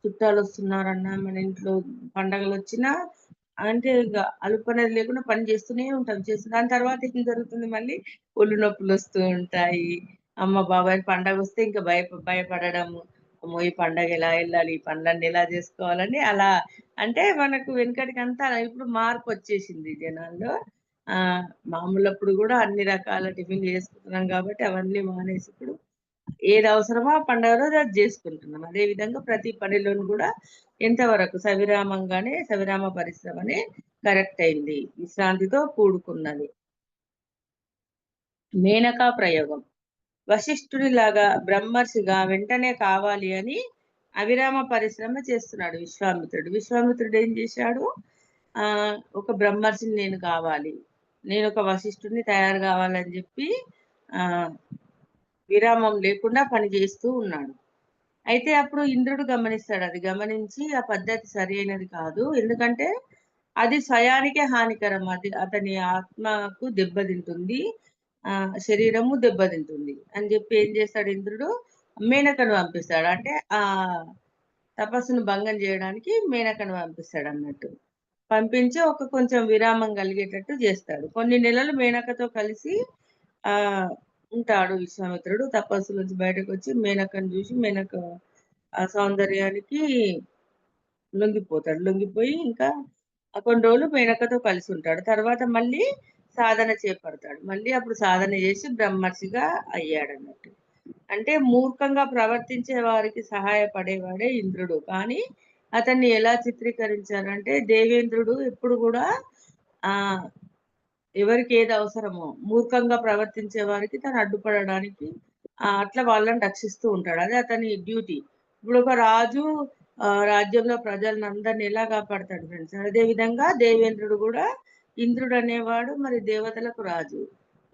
చుట్టాలొస్తున్నారన్నా, మన ఇంట్లో పండగలొచ్చినా అంటే ఇగ అలుపనేది లేకుండా పని చేస్తూనే ఉంటాం. దాని తర్వాత ఏం జరుగుతుంది మళ్ళీ ఒళ్ళు నొప్పులొస్తూ ఉంటాయి. అమ్మ బాబోయ్! పండగొస్తే ఇంక భయపడడము. అమ్మో! ఈ పండగ ఎలా ఎళ్ళాలి? ఈ పనులన్నీ ఎలా జేసుకోవాలని అలా అంటే మనకు వెనకటికంతా ఇప్పుడు మార్పొచ్చేసింది జనాల్లో. మామూలప్పుడు గూడా అన్ని రకాల టిఫిన్‌లు చేసుకుంటున్నాం గాబట్టి అవన్నీ మానేసి ఇప్పుడు ఏదవసరమో ఆ పండుగ రోజు అది జేసుకుంటున్నాం. అదే విధంగా ప్రతి పనిలోను గూడా ఎంతవరకు సవిరామ పరిశ్రమనే కరెక్ట్ అయింది. విశ్రాంతితో కూడుకున్నది. మేనకా ప్రయోగం. వశిష్ఠుడిలాగా బ్రహ్మర్షిగా వెంటనే కావాలి అని అవిరామ పరిశ్రమ చేస్తున్నాడు విశ్వామిత్రుడు. విశ్వామిత్రుడు ఏం జేశాడు? ఒక బ్రహ్మర్షిని నేను కావాలి. నేనొక వశిష్ఠుడిని తయారు గావాలని జెప్పి ఆహ్, విరామం లేకుండా పని జేస్తూ ఉన్నాడు. అయితే అప్పుడు ఇంద్రుడు గమనిస్తాడు. అది గమనించి ఆ పద్ధతి సరైనది కాదు. ఎందుకంటే అది స్వయానికే హానికరం. అది అతని ఆత్మకు దెబ్బతింటుంది. శరీరము దెబ్బతింటుంది. అని జెప్పి ఏం చేస్తాడు ఇంద్రుడు మేనకను పంపిస్తాడు. అంటే తపస్సును భంగం జేయడానికి మేనకను పంపిస్తాడన్నట్టు. పంపించి కొంచెం విరామం కలిగేటట్టు జేస్తాడు. కొన్ని నెలలు మేనకతో కలిసి ఆహ్ ఉంటాడు విశ్వామిత్రుడు. తపస్సు నుంచి బయటకొచ్చి మేనకను చూసి మేనక ఆ సౌందర్యానికి లొంగిపోతాడు. లొంగిపోయి ఇంకా కొన్ని రోజులు మేనకతో కలిసుంటాడు. తర్వాత మళ్ళీ సాధన చేపడతాడు. మళ్ళీ అప్పుడు సాధన చేసి బ్రహ్మర్షిగా అయ్యాడన్నట్టు. అంటే మూర్ఖంగా ప్రవర్తించే వారికి సహాయపడేవాడే ఇంద్రుడు. కానీ అతన్ని ఎలా చిత్రీకరించారంటే దేవేంద్రుడు ఎప్పుడు కూడా ఆహ్, ఎవరికి ఏది అవసరమో మూర్ఖంగా ప్రవర్తించే వారికి తను అడ్డుపడడానికి అట్లా వాళ్ళని రక్షిస్తూ ఉంటాడు. అదే అతని డ్యూటీ. ఇప్పుడు ఒక రాజు రాజ్యంలో ప్రజలనందరిని ఎలా కాపాడతాడు ఫ్రెండ్స్. అదే విధంగా దేవేంద్రుడు కూడా ఇంద్రుడు అనేవాడు మరి దేవతలకు రాజు.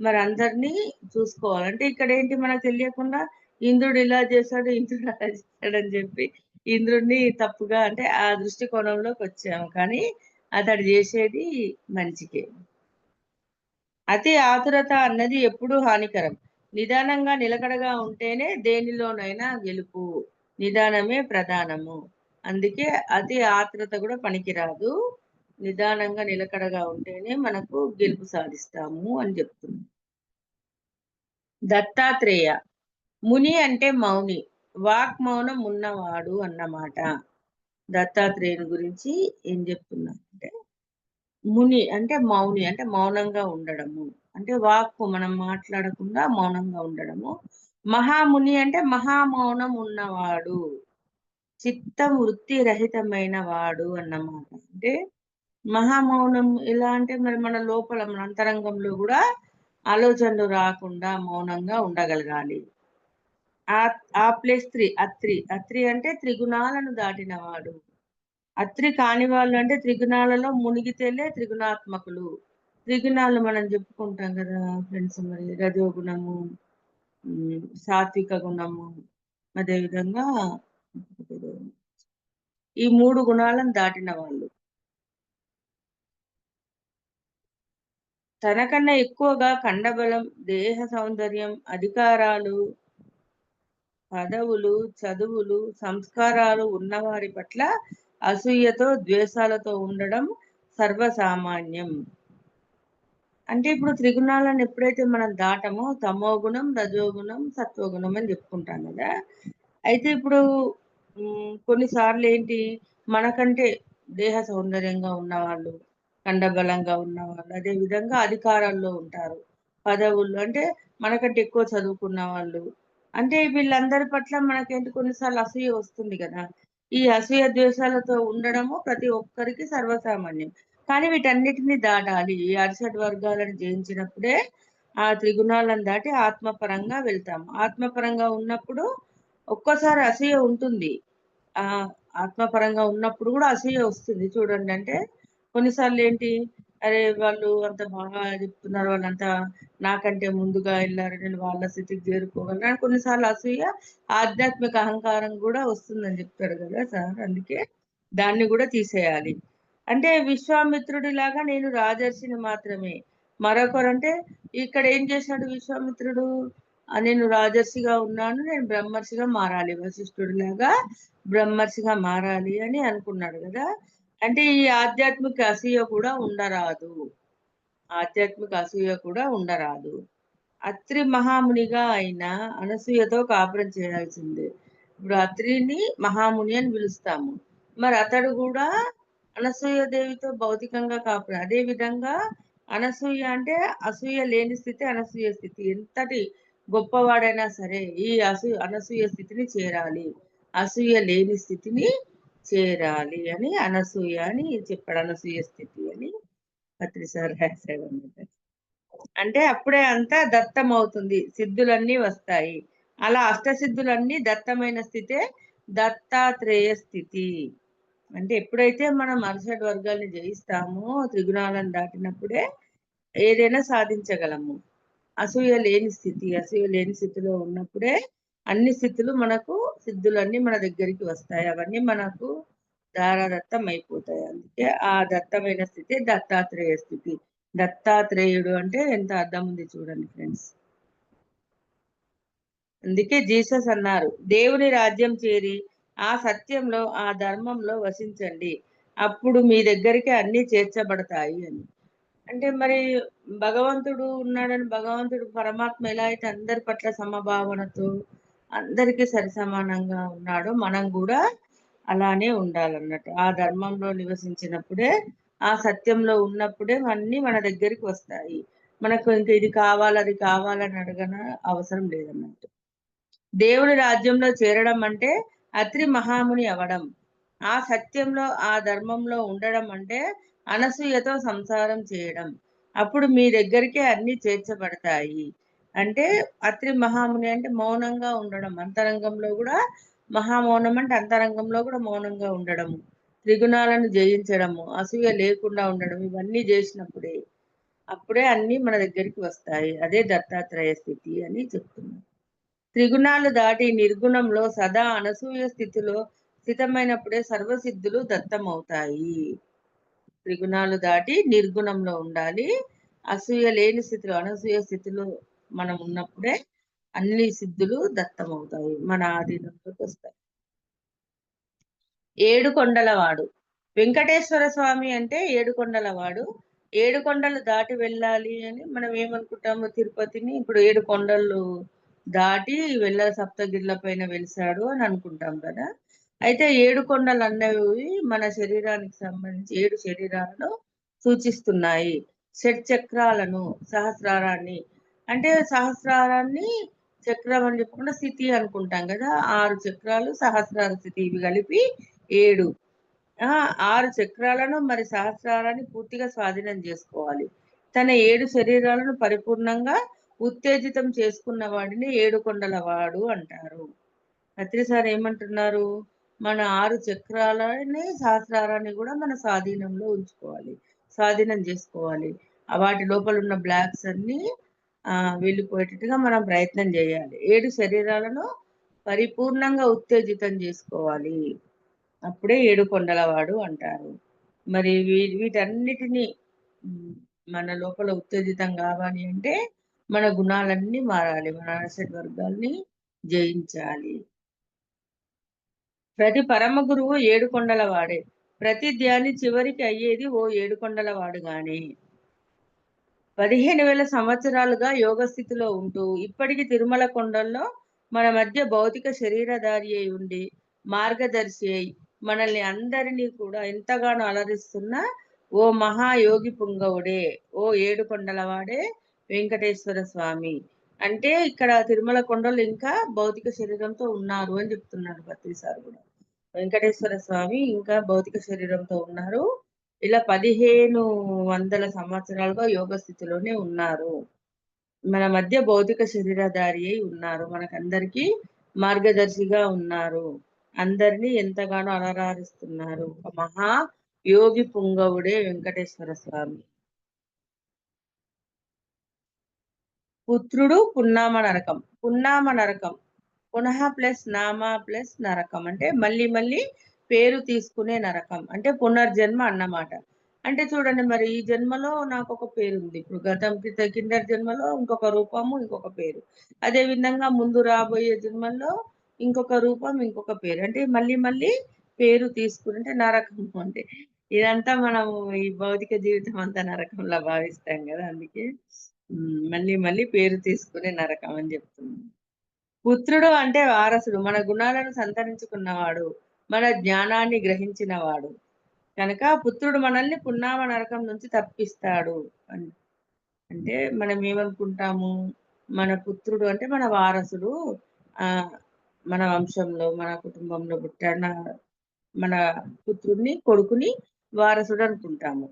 మరి అందరినీ చూసుకోవాలి. అంటే ఇక్కడేంటి మనకు తెలియకుండా ఇంద్రుడు ఇలా చేశాడు, ఇంద్రుడు అలా చేశాడని చెప్పి ఇంద్రుడిని తప్పుగా అంటే ఆ దృష్టికోణంలోకొచ్చాము. కానీ అతడు చేసేది మంచికే. అతి ఆతురత అన్నది ఎప్పుడూ హానికరం. నిదానంగా నిలకడగా ఉంటేనే దేనిలోనైనా గెలుపు. నిదానమే ప్రధానము. అందుకే అతి ఆత్రుత కూడా పనికిరాదు. నిదానంగా నిలకడగా ఉంటేనే మనకు గెలుపు సాధిస్తాము అని చెప్తుంది. దత్తాత్రేయ ముని అంటే మౌని. వాక్మౌనం ఉన్నవాడు అన్నమాట. దత్తాత్రేయుని గురించి ఏం చెప్తున్నానంటే ముని అంటే మౌని అంటే మౌనంగా ఉండడము. అంటే వాక్కు మనం మాట్లాడకుండా మౌనంగా ఉండడము. మహాముని అంటే మహామౌనం ఉన్నవాడు. చిత్తం వృత్తి రహితమైన వాడు అన్నమాట. అంటే మహామౌనం ఎలా అంటే మరి మన లోపల మన అంతరంగంలో గూడా ఆలోచనలు రాకుండా మౌనంగా ఉండగలగాలి. ఆ ప్లస్ 3 అత్రి. అత్రి అంటే త్రిగుణాలను దాటినవాడు. అత్రి కాని వాళ్ళు అంటే త్రిగుణాలలో మునిగితేలే త్రిగుణాత్మకులు. త్రిగుణాలు మనం చెప్పుకుంటాం కదా ఫ్రెండ్స్ మరి రజోగుణము, సాత్విక గుణము, అదేవిధంగా ఈ 3 గుణాలను దాటిన వాళ్ళు. తనకన్నా ఎక్కువగా కండబలం, దేహ సౌందర్యం, అధికారాలు, పదవులు, చదువులు, సంస్కారాలు ఉన్నవారి పట్ల అసూయతో, ద్వేషాలతో ఉండడం సర్వసామాన్యం. అంటే ఇప్పుడు త్రిగుణాలను ఎప్పుడైతే మనం దాటమో తమోగుణం, రజోగుణం, సత్వగుణం అని చెప్పుకుంటాం కదా! అయితే ఇప్పుడు కొన్నిసార్లు ఏంటి మనకంటే దేహ సౌందర్యంగా ఉన్నవాళ్ళు, కండబలంగా ఉన్నవాళ్ళు, అదే విధంగా అధికారాల్లో ఉంటారు. పదవుల్లో అంటే మనకంటే ఎక్కువ చదువుకున్న వాళ్ళు. అంటే వీళ్ళందరి పట్ల మనకేంటి కొన్నిసార్లు అసూయ వస్తుంది గదా! ఈ అసూయ ద్వేషాలతో ఉండడము ప్రతి ఒక్కరికి సర్వసామాన్యం. కానీ వీటన్నిటిని దాటాలి. ఈ అరిషడ్ వర్గాలను జయించినప్పుడే ఆ త్రిగుణాలను దాటి ఆత్మపరంగా వెళ్తాము. ఆత్మపరంగా ఉన్నప్పుడు ఒక్కోసారి అసూయ ఉంటుంది. ఆహ్, ఆత్మపరంగా ఉన్నప్పుడు గూడా అసూయ వస్తుంది చూడండి. అంటే కొన్నిసార్లు ఏంటి, అరే! వాళ్ళు అంత బాగా చెప్తున్నారు. వాళ్ళంతా నాకంటే ముందుగా ఎళ్లారు. నేను వాళ్ళ స్థితికి చేరుకోగలను అని కొన్నిసార్లు అసూయ, ఆధ్యాత్మిక అహంకారం గూడా వస్తుందని చెప్తాడు గదా సార్. అందుకే దాన్ని గూడా తీసేయాలి. అంటే విశ్వామిత్రుడిలాగా నేను రాజర్షిని మాత్రమే. మరొకరంటే ఇక్కడ ఏం చేశాడు విశ్వామిత్రుడు? నేను రాజర్షిగా ఉన్నాను. నేను బ్రహ్మర్షిగా మారాలి. వశిష్ఠుడిలాగా బ్రహ్మర్షిగా మారాలి అని అనుకున్నాడు గదా! అంటే ఈ ఆధ్యాత్మిక అసూయ కూడా ఉండరాదు. ఆధ్యాత్మిక అసూయ కూడా ఉండరాదు. అత్రి మహామునిగా అయిన అనసూయతో కాపురం చేయాల్సిందే. ఇప్పుడు అత్రిని మహాముని అని పిలుస్తాము. మరి అతడు గూడా అనసూయ దేవితో భౌతికంగా కాపురం. అదే విధంగా అనసూయ అంటే అసూయ లేని స్థితి అనసూయ స్థితి. ఎంతటి గొప్పవాడైనా సరే ఈ అనసూయ స్థితిని చేరాలి. అసూయ లేని స్థితిని చేరాలి అని అనసూయ అని చెప్పాడు. అనసూయ స్థితి అని అత్రి సార్ రాశాడన్నమాట. అంటే అప్పుడే అంతా దత్తమవుతుంది. సిద్ధులన్నీ వస్తాయి. అలా అష్టసిద్ధులన్నీ దత్తమైన స్థితే దత్తాత్రేయ స్థితి. అంటే ఎప్పుడైతే మనం అరిషడ్ వర్గాల్ని జయిస్తామో, త్రిగుణాలను దాటినప్పుడే ఏదైనా సాధించగలము. అసూయ లేని స్థితి. అసూయ లేని స్థితిలో ఉన్నప్పుడే అన్ని స్థితులు మనకు సిద్ధులన్నీ మన దగ్గరికి వస్తాయి. అవన్నీ మనకు ధారాదత్తం అయిపోతాయి. అందుకే ఆ దత్తమైన స్థితి దత్తాత్రేయ స్థితి. దత్తాత్రేయుడు అంటే ఎంత అర్థం ఉంది చూడండి ఫ్రెండ్స్. అందుకే జీసస్ అన్నారు, దేవుని రాజ్యం చేరి ఆ సత్యంలో, ఆ ధర్మంలో వసించండి. అప్పుడు మీ దగ్గరికి అన్నీ చేర్చబడతాయి అని. అంటే మరి భగవంతుడు ఉన్నాడని భగవంతుడు పరమాత్మ ఎలా అయితే అందరి పట్ల సమభావనతో అందరికీ సరిసమానంగా ఉన్నాడో మనం కూడా అలానే ఉండాలన్నట్టు. ఆ ధర్మంలో నివసించినప్పుడే, ఆ సత్యంలో ఉన్నప్పుడే అన్నీ మన దగ్గరికి వస్తాయి. మనకు ఇంక ఇది కావాలి, అది కావాలని అవసరం లేదన్నట్టు. దేవుడి రాజ్యంలో చేరడం అంటే అత్రి మహాముని అవ్వడం. ఆ సత్యంలో, ఆ ధర్మంలో ఉండడం అంటే అనసూయతో సంసారం చేయడం. అప్పుడు మీ దగ్గరికే అన్నీ చేర్చబడతాయి. అంటే అత్రి మహాముని అంటే మౌనంగా ఉండడం. అంతరంగంలో గూడా మహామౌనం అంటే అంతరంగంలో గూడా మౌనంగా ఉండడము. త్రిగుణాలను జయించడము, అసూయ లేకుండా ఉండడం ఇవన్నీ జేసినప్పుడే, అప్పుడే అన్నీ మన దగ్గరికి వస్తాయి. అదే దత్తాత్రేయ స్థితి అని చెప్తున్నారు. త్రిగుణాలు దాటి నిర్గుణంలో సదా అనసూయ స్థితిలో స్థితమైనప్పుడే సర్వసిద్ధులు దత్తమవుతాయి. త్రిగుణాలు దాటి నిర్గుణంలో ఉండాలి. అసూయ లేని స్థితిలో, అనసూయ స్థితిలో మనం ఉన్నప్పుడే అన్ని సిద్ధులు దత్తమవుతాయి. మన ఆధీనంలోకి వస్తాయి. ఏడుకొండలవాడు. వెంకటేశ్వర స్వామి అంటే ఏడుకొండలవాడు. ఏడు కొండలు దాటి వెళ్ళాలి అని మనం ఏమనుకుంటాము, తిరుపతిని ఇప్పుడు ఏడు కొండలు దాటి సప్తగిరుల పైన వెలిసాడు అని అనుకుంటాం కదా. అయితే ఏడు కొండలు అన్నవి మన శరీరానికి సంబంధించి 7 శరీరాలను సూచిస్తున్నాయి. షట్చక్రాలను, సహస్రారాన్ని, అంటే సహస్రారాన్ని చక్రం అని చెప్పకుండా స్థితి అనుకుంటాం కదా. 6 చక్రాలు సహస్రార స్థితి ఇవి కలిపి 7. 6 చక్రాలను మరి సహస్రారాన్ని పూర్తిగా స్వాధీనం చేసుకోవాలి. తన 7 శరీరాలను పరిపూర్ణంగా ఉత్తేజితం చేసుకున్న వాడిని ఏడుకొండల వాడు అంటారు. అత్రి సార్ ఏమంటున్నారు? మన 6 చక్రాలని, సహస్రారాన్ని కూడా మన స్వాధీనంలో ఉంచుకోవాలి. స్వాధీనం చేసుకోవాలి. వాటి లోపల ఉన్న బ్లాక్స్ అన్నీ వెళ్ళిపోయేటట్టుగా మనం ప్రయత్నం చేయాలి. 7 శరీరాలను పరిపూర్ణంగా ఉత్తేజితం చేసుకోవాలి. అప్పుడే ఏడుకొండలవాడు అంటారు. మరి వీటన్నిటిని హ్మ్, మన లోపల ఉత్తేజితం కావాలి అంటే మన గుణాలన్నీ మారాలి. మన అరిషడ్ వర్గాల్ని జయించాలి. ప్రతి పరమ గురువు ఏడుకొండల వాడే. ప్రతి ధ్యాని చివరికి అయ్యేది ఓ ఏడుకొండల వాడుగానే. 15,000 సంవత్సరాలుగా యోగ స్థితిలో ఉంటూ, ఇప్పటికి తిరుమల కొండల్లో మన మధ్య భౌతిక శరీరధారి అయి ఉండి, మార్గదర్శి అయి, మనల్ని అందరినీ కూడా ఎంతగానో అలరిస్తున్న ఓ మహాయోగి పుంగవుడే, ఓ ఏడుకొండలవాడే వెంకటేశ్వర స్వామి. అంటే ఇక్కడ తిరుమల కొండలు ఇంకా భౌతిక శరీరంతో ఉన్నారు అని చెప్తున్నాడు పత్రి సార్ కూడా. వెంకటేశ్వర స్వామి ఇంకా భౌతిక శరీరంతో ఉన్నారు. ఇలా 1500 సంవత్సరాలుగా యోగ స్థితిలోనే ఉన్నారు. మన మధ్య భౌతిక శరీరధారి అయి ఉన్నారు. మనకందరికీ మార్గదర్శిగా ఉన్నారు. అందరినీ ఎంతగానో అలరారుస్తున్నారు. ఒక మహా యోగి పుంగవుడే వెంకటేశ్వర స్వామి. పుత్రుడు పున్నామ నరకం. పున్నామ నరకం. పునః ప్లస్ నామ ప్లస్ నరకం అంటే మళ్ళీ మళ్ళీ పేరు తీసుకునే నరకం. అంటే పునర్జన్మ అన్నమాట. అంటే చూడండి మరి ఈ జన్మలో నాకొక పేరుంది. ఇప్పుడు కిందటి జన్మలో ఇంకొక రూపము, ఇంకొక పేరు. అదే విధంగా ముందు రాబోయే జన్మల్లో ఇంకొక రూపం, ఇంకొక పేరు. అంటే మళ్ళీ మళ్ళీ పేరు తీసుకుని అంటే నరకం అంటే ఇదంతా మనము ఈ భౌతిక జీవితం అంతా నరకంలా భావిస్తాం గదా! అందుకే మళ్ళీ మళ్ళీ పేరు తీసుకునే నరకం అని జెప్తున్నాను. పుత్రుడు అంటే వారసుడు. మన గుణాలను సంతరించుకున్నవాడు. మన జ్ఞానాన్ని గ్రహించినవాడు. కనుక పుత్రుడు మనల్ని పున్నామ నరకం నుంచి తప్పిస్తాడు. అన్ అంటే మనం ఏమనుకుంటాము, మన పుత్రుడు అంటే మన వారసుడు. ఆహ్, మన వంశంలో, మన కుటుంబంలో పుట్టాడు. మన పుత్రుడిని, కొడుకుని వారసుడు అనుకుంటాము.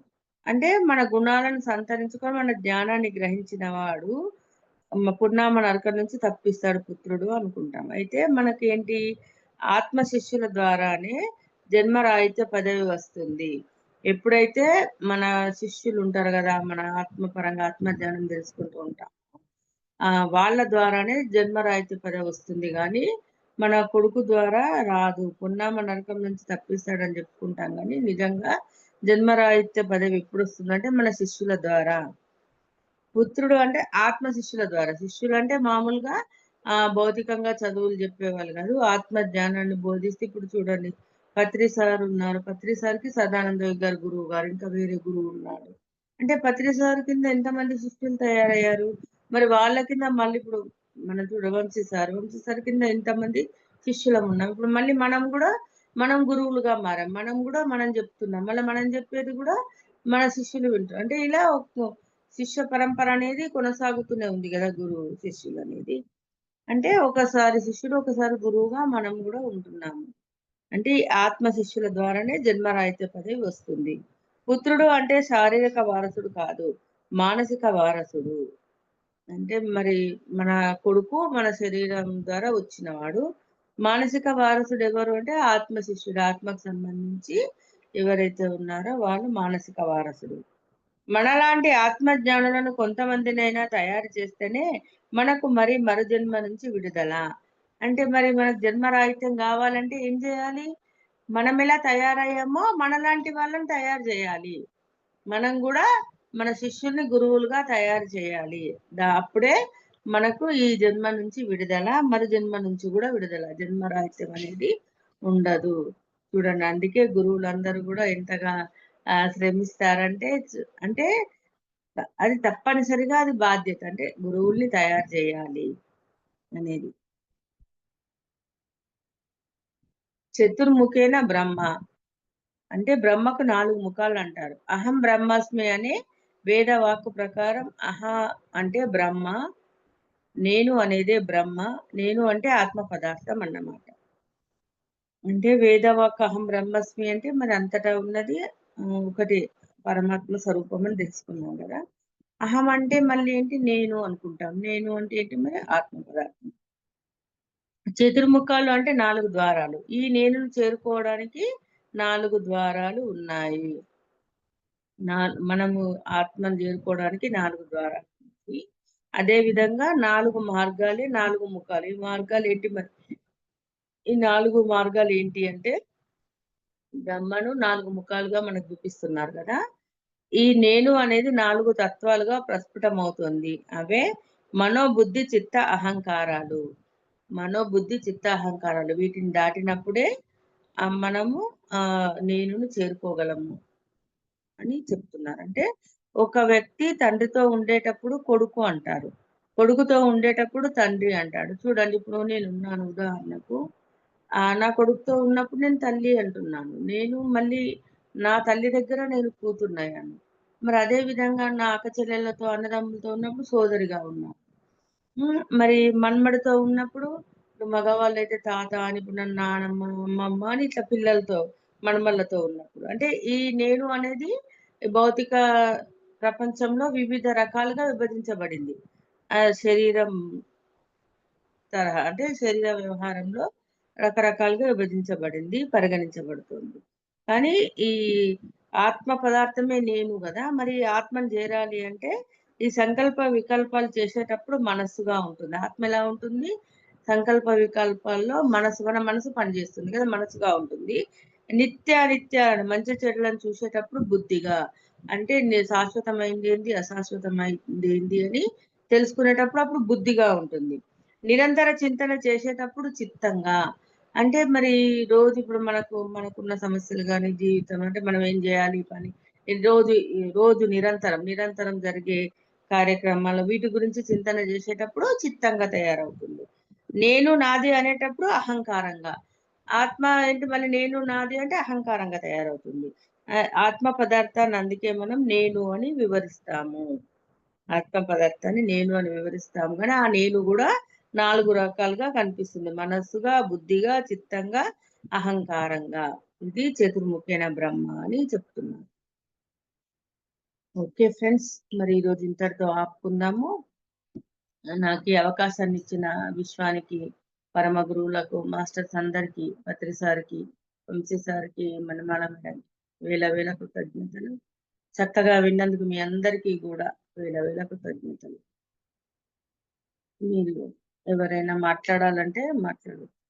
అంటే మన గుణాలను సంతరించుకొని మన జ్ఞానాన్ని గ్రహించిన వాడు పున్నామ నరకం నుంచి తప్పిస్తాడు పుత్రుడు అనుకుంటాం. అయితే మనకేంటి ఆత్మ శిష్యుల ద్వారానే జన్మరాహిత్య పదవి వస్తుంది. ఎప్పుడైతే మన శిష్యులు ఉంటారు గదా! మన ఆత్మపరంగా ఆత్మజ్ఞానం తెలుసుకుంటూ ఉంటాం. వాళ్ళ ద్వారానే జన్మరాహిత్య పదవి వస్తుంది గానీ, మన కొడుకు ద్వారా రాదు. పున్నామ నరకం నుంచి తప్పిస్తాడని చెప్పుకుంటాం గానీ, నిజంగా జన్మరాహిత్య పదవి ఎప్పుడొస్తుందంటే మన శిష్యుల ద్వారా. పుత్రుడు అంటే ఆత్మ శిష్యుల ద్వారా. శిష్యులంటే మామూలుగా భౌతికంగా చదువులు చెప్పేవాళ్ళు కాదు. ఆత్మ జ్ఞానాన్ని బోధిస్తే ఇప్పుడు చూడండి పత్రి సార్ ఉన్నారు. పత్రి సార్‌కి సదానంద గారు గురువు గారు. ఇంకా వేరే గురువు ఉన్నారు. అంటే పత్రి సార్ కింద ఎంతమంది శిష్యులు తయారయ్యారు? మరి వాళ్ళ కింద మళ్ళీ ఇప్పుడు మనం చూడ వంశీ సార్ కింద ఎంతమంది శిష్యులమున్నాం. ఇప్పుడు మళ్ళీ మనం గూడా మనం గురువులుగా మారాం. మనం గూడా మనం జెప్తున్నాం. మళ్ళా మనం జెప్పేది గూడా మన శిష్యులు వింటారు. అంటే ఇలా ఒక శిష్య పరంపర అనేది కొనసాగుతూనే ఉంది గదా! గురువు శిష్యులనేది. అంటే ఒకసారి శిష్యుడు, ఒకసారి గురువుగా మనం గూడా ఉంటున్నాము. అంటే ఈ ఆత్మ శిష్యుల ద్వారానే జన్మరాహిత్య పదవి వస్తుంది. పుత్రుడు అంటే శారీరక వారసుడు కాదు. మానసిక వారసుడు. అంటే మరి మన కొడుకు మన శరీరం ద్వారా వచ్చినవాడు. మానసిక వారసుడు ఎవరు అంటే ఆత్మ శిష్యుడు. ఆత్మకు సంబంధించి ఎవరైతే ఉన్నారో వాళ్ళు మానసిక వారసుడు. మనలాంటి ఆత్మ జ్ఞానులను కొంతమందినైనా తయారు చేస్తేనే మనకు మరి మరు జన్మ నుంచి విడుదల. అంటే మరి మనకు జన్మరాహిత్యం గావాలంటే ఏం జేయాలి? మనమెలా తయారయ్యామో మనలాంటి వాళ్ళని తయారు జేయాలి. మనం గూడా మన శిష్యుల్ని గురువులుగా తయారు చేయాలి. అప్పుడే మనకు ఈ జన్మ నుంచి విడుదల, మరు జన్మ నుంచి గూడా విడుదల. జన్మరాహిత్యం అనేది ఉండదు. చూడండి అందుకే గురువులందరూ గూడా ఎంతగా శ్రమిస్తారంటే అంటే అది తప్పనిసరిగా అది బాధ్యత. అంటే గురువుల్ని తయారు చేయాలి అనేది. చతుర్ముఖేన బ్రహ్మ. అంటే బ్రహ్మకు 4 ముఖాలంటారు. అహం బ్రహ్మాస్మి అనే వేద వాక్కు ప్రకారం అంటే బ్రహ్మ, నేను అనేదే బ్రహ్మ, నేను అంటే ఆత్మ పదార్థం అన్నమాట. అంటే వేద వాక్కు అహం బ్రహ్మాస్మి అంటే మరి అంతటా ఉన్నది ఒకటే పరమాత్మ స్వరూపం అని తెలుసుకున్నాం గదా! అహం అంటే మళ్ళీ ఏంటి నేను అనుకుంటాం. నేను అంటే ఏంటి మరి ఆత్మ పదార్థం. చతుర్ముఖాలు అంటే 4 ద్వారాలు. ఈ నేనుని చేరుకోవడానికి 4 ద్వారాలు ఉన్నాయి. నా మనము ఆత్మను చేరుకోవడానికి 4 ద్వారాలు ఉన్నాయి. అదే విధంగా 4 మార్గాలే 4 ముఖాలు. ఈ మార్గాలేంటి మరి? ఈ 4 మార్గాలేంటి అంటే బ్రహ్మను 4 ముఖాలుగా మనకు చూపిస్తున్నారు గదా! ఈ నేను అనేది 4 తత్వాలుగా ప్రస్ఫుటమవుతుంది. అవే మనోబుద్ధి, చిత్త, అహంకారాలు. మనోబుద్ధి, చిత్త, అహంకారాలు వీటిని దాటినప్పుడే మనము నేనుని చేరుకోగలము అని చెప్తున్నారు. అంటే ఒక వ్యక్తి తండ్రితో ఉండేటప్పుడు కొడుకు అంటారు. కొడుకుతో ఉండేటప్పుడు తండ్రి అంటాడు. చూడండి ఇప్పుడు నేనున్నాను ఉదాహరణకు. నా కొడుకుతో ఉన్నప్పుడు నేను తల్లి అంటున్నాను. నేను మళ్ళీ నా తల్లి దగ్గర నేను కూతురినయ్యాను. మరి అదే విధంగా నా అక్క చెల్లెళ్ళతో, అన్నదమ్ములతో ఉన్నప్పుడు సోదరిగా ఉన్నాను. మరి మన్మడితో ఉన్నప్పుడు ఇప్పుడు మగవాళ్ళైతే తాత అని, ఇప్పుడు నన్ను నానమ్మ, అమ్మమ్మ అని ఇట్లా పిల్లలతో, మనుమళ్ళతో ఉన్నప్పుడు. అంటే ఈ నేను అనేది భౌతిక ప్రపంచంలో వివిధ రకాలుగా విభజించబడింది. శరీరం తరహా అంటే శరీర వ్యవహారంలో రకరకాలుగా విభజించబడింది, పరిగణించబడుతుంది. కానీ ఈ ఆత్మ పదార్థమే నేను గదా! మరి ఆత్మను జేరాలి అంటే ఈ సంకల్ప వికల్పాలు చేసేటప్పుడు మనస్సుగా ఉంటుంది. ఆత్మ ఎలా ఉంటుంది? సంకల్ప వికల్పాల్లో మన మనసు పనిజేస్తుంది కదా! మనసుగా ఉంటుంది. నిత్యానిత్యాలను మంచి చెడులను చూసేటప్పుడు బుద్ధిగా అంటే శాశ్వతమైందేంది, అశాశ్వతమైందేంది అని తెలుసుకునేటప్పుడు అప్పుడు బుద్ధిగా ఉంటుంది. నిరంతర చింతన చేసేటప్పుడు చిత్తంగా. అంటే మరి రోజు ఇప్పుడు మనకున్న సమస్యలు గాని, జీవితం అంటే మనం ఏం జేయాలి ఈ పని. ఈ రోజు నిరంతరం జరిగే కార్యక్రమాలు వీటి గురించి చింతన జేసేటప్పుడు చిత్తంగా తయారవుతుంది. నేను నాది అనేటప్పుడు అహంకారంగా. ఆత్మ ఏంటి మళ్ళీ నేను నాది అంటే అహంకారంగా తయారవుతుంది. ఆత్మ పదార్థాన్ని అందుకే మనం నేను అని వివరిస్తాము. ఆత్మ పదార్థాన్ని నేను అని వివరిస్తాము గానీ, ఆ నేను గూడా 4 రకాలుగా కనిపిస్తుంది. మనస్సుగా, బుద్ధిగా, చిత్తంగా, అహంకారంగా. ఇది చతుర్ముఖైన బ్రహ్మ అని చెప్తున్నారు. Okay friends. మరి ఈరోజు ఇంతటితో ఆపుకుందాము. నాకు ఈ అవకాశాన్ని ఇచ్చిన విశ్వానికి, పరమ గురువులకు, మాస్టర్స్ అందరికీ, పత్రి సార్‌కి, వంశీ సార్‌కి, మనమాల మేడంకి వేల వేల కృతజ్ఞతలు. చక్కగా విన్నందుకు మీ అందరికీ గూడా వేల వేల కృతజ్ఞతలు. మీరు ఎవరైనా మాట్లాడాలంటే మాట్లాడొచ్చు.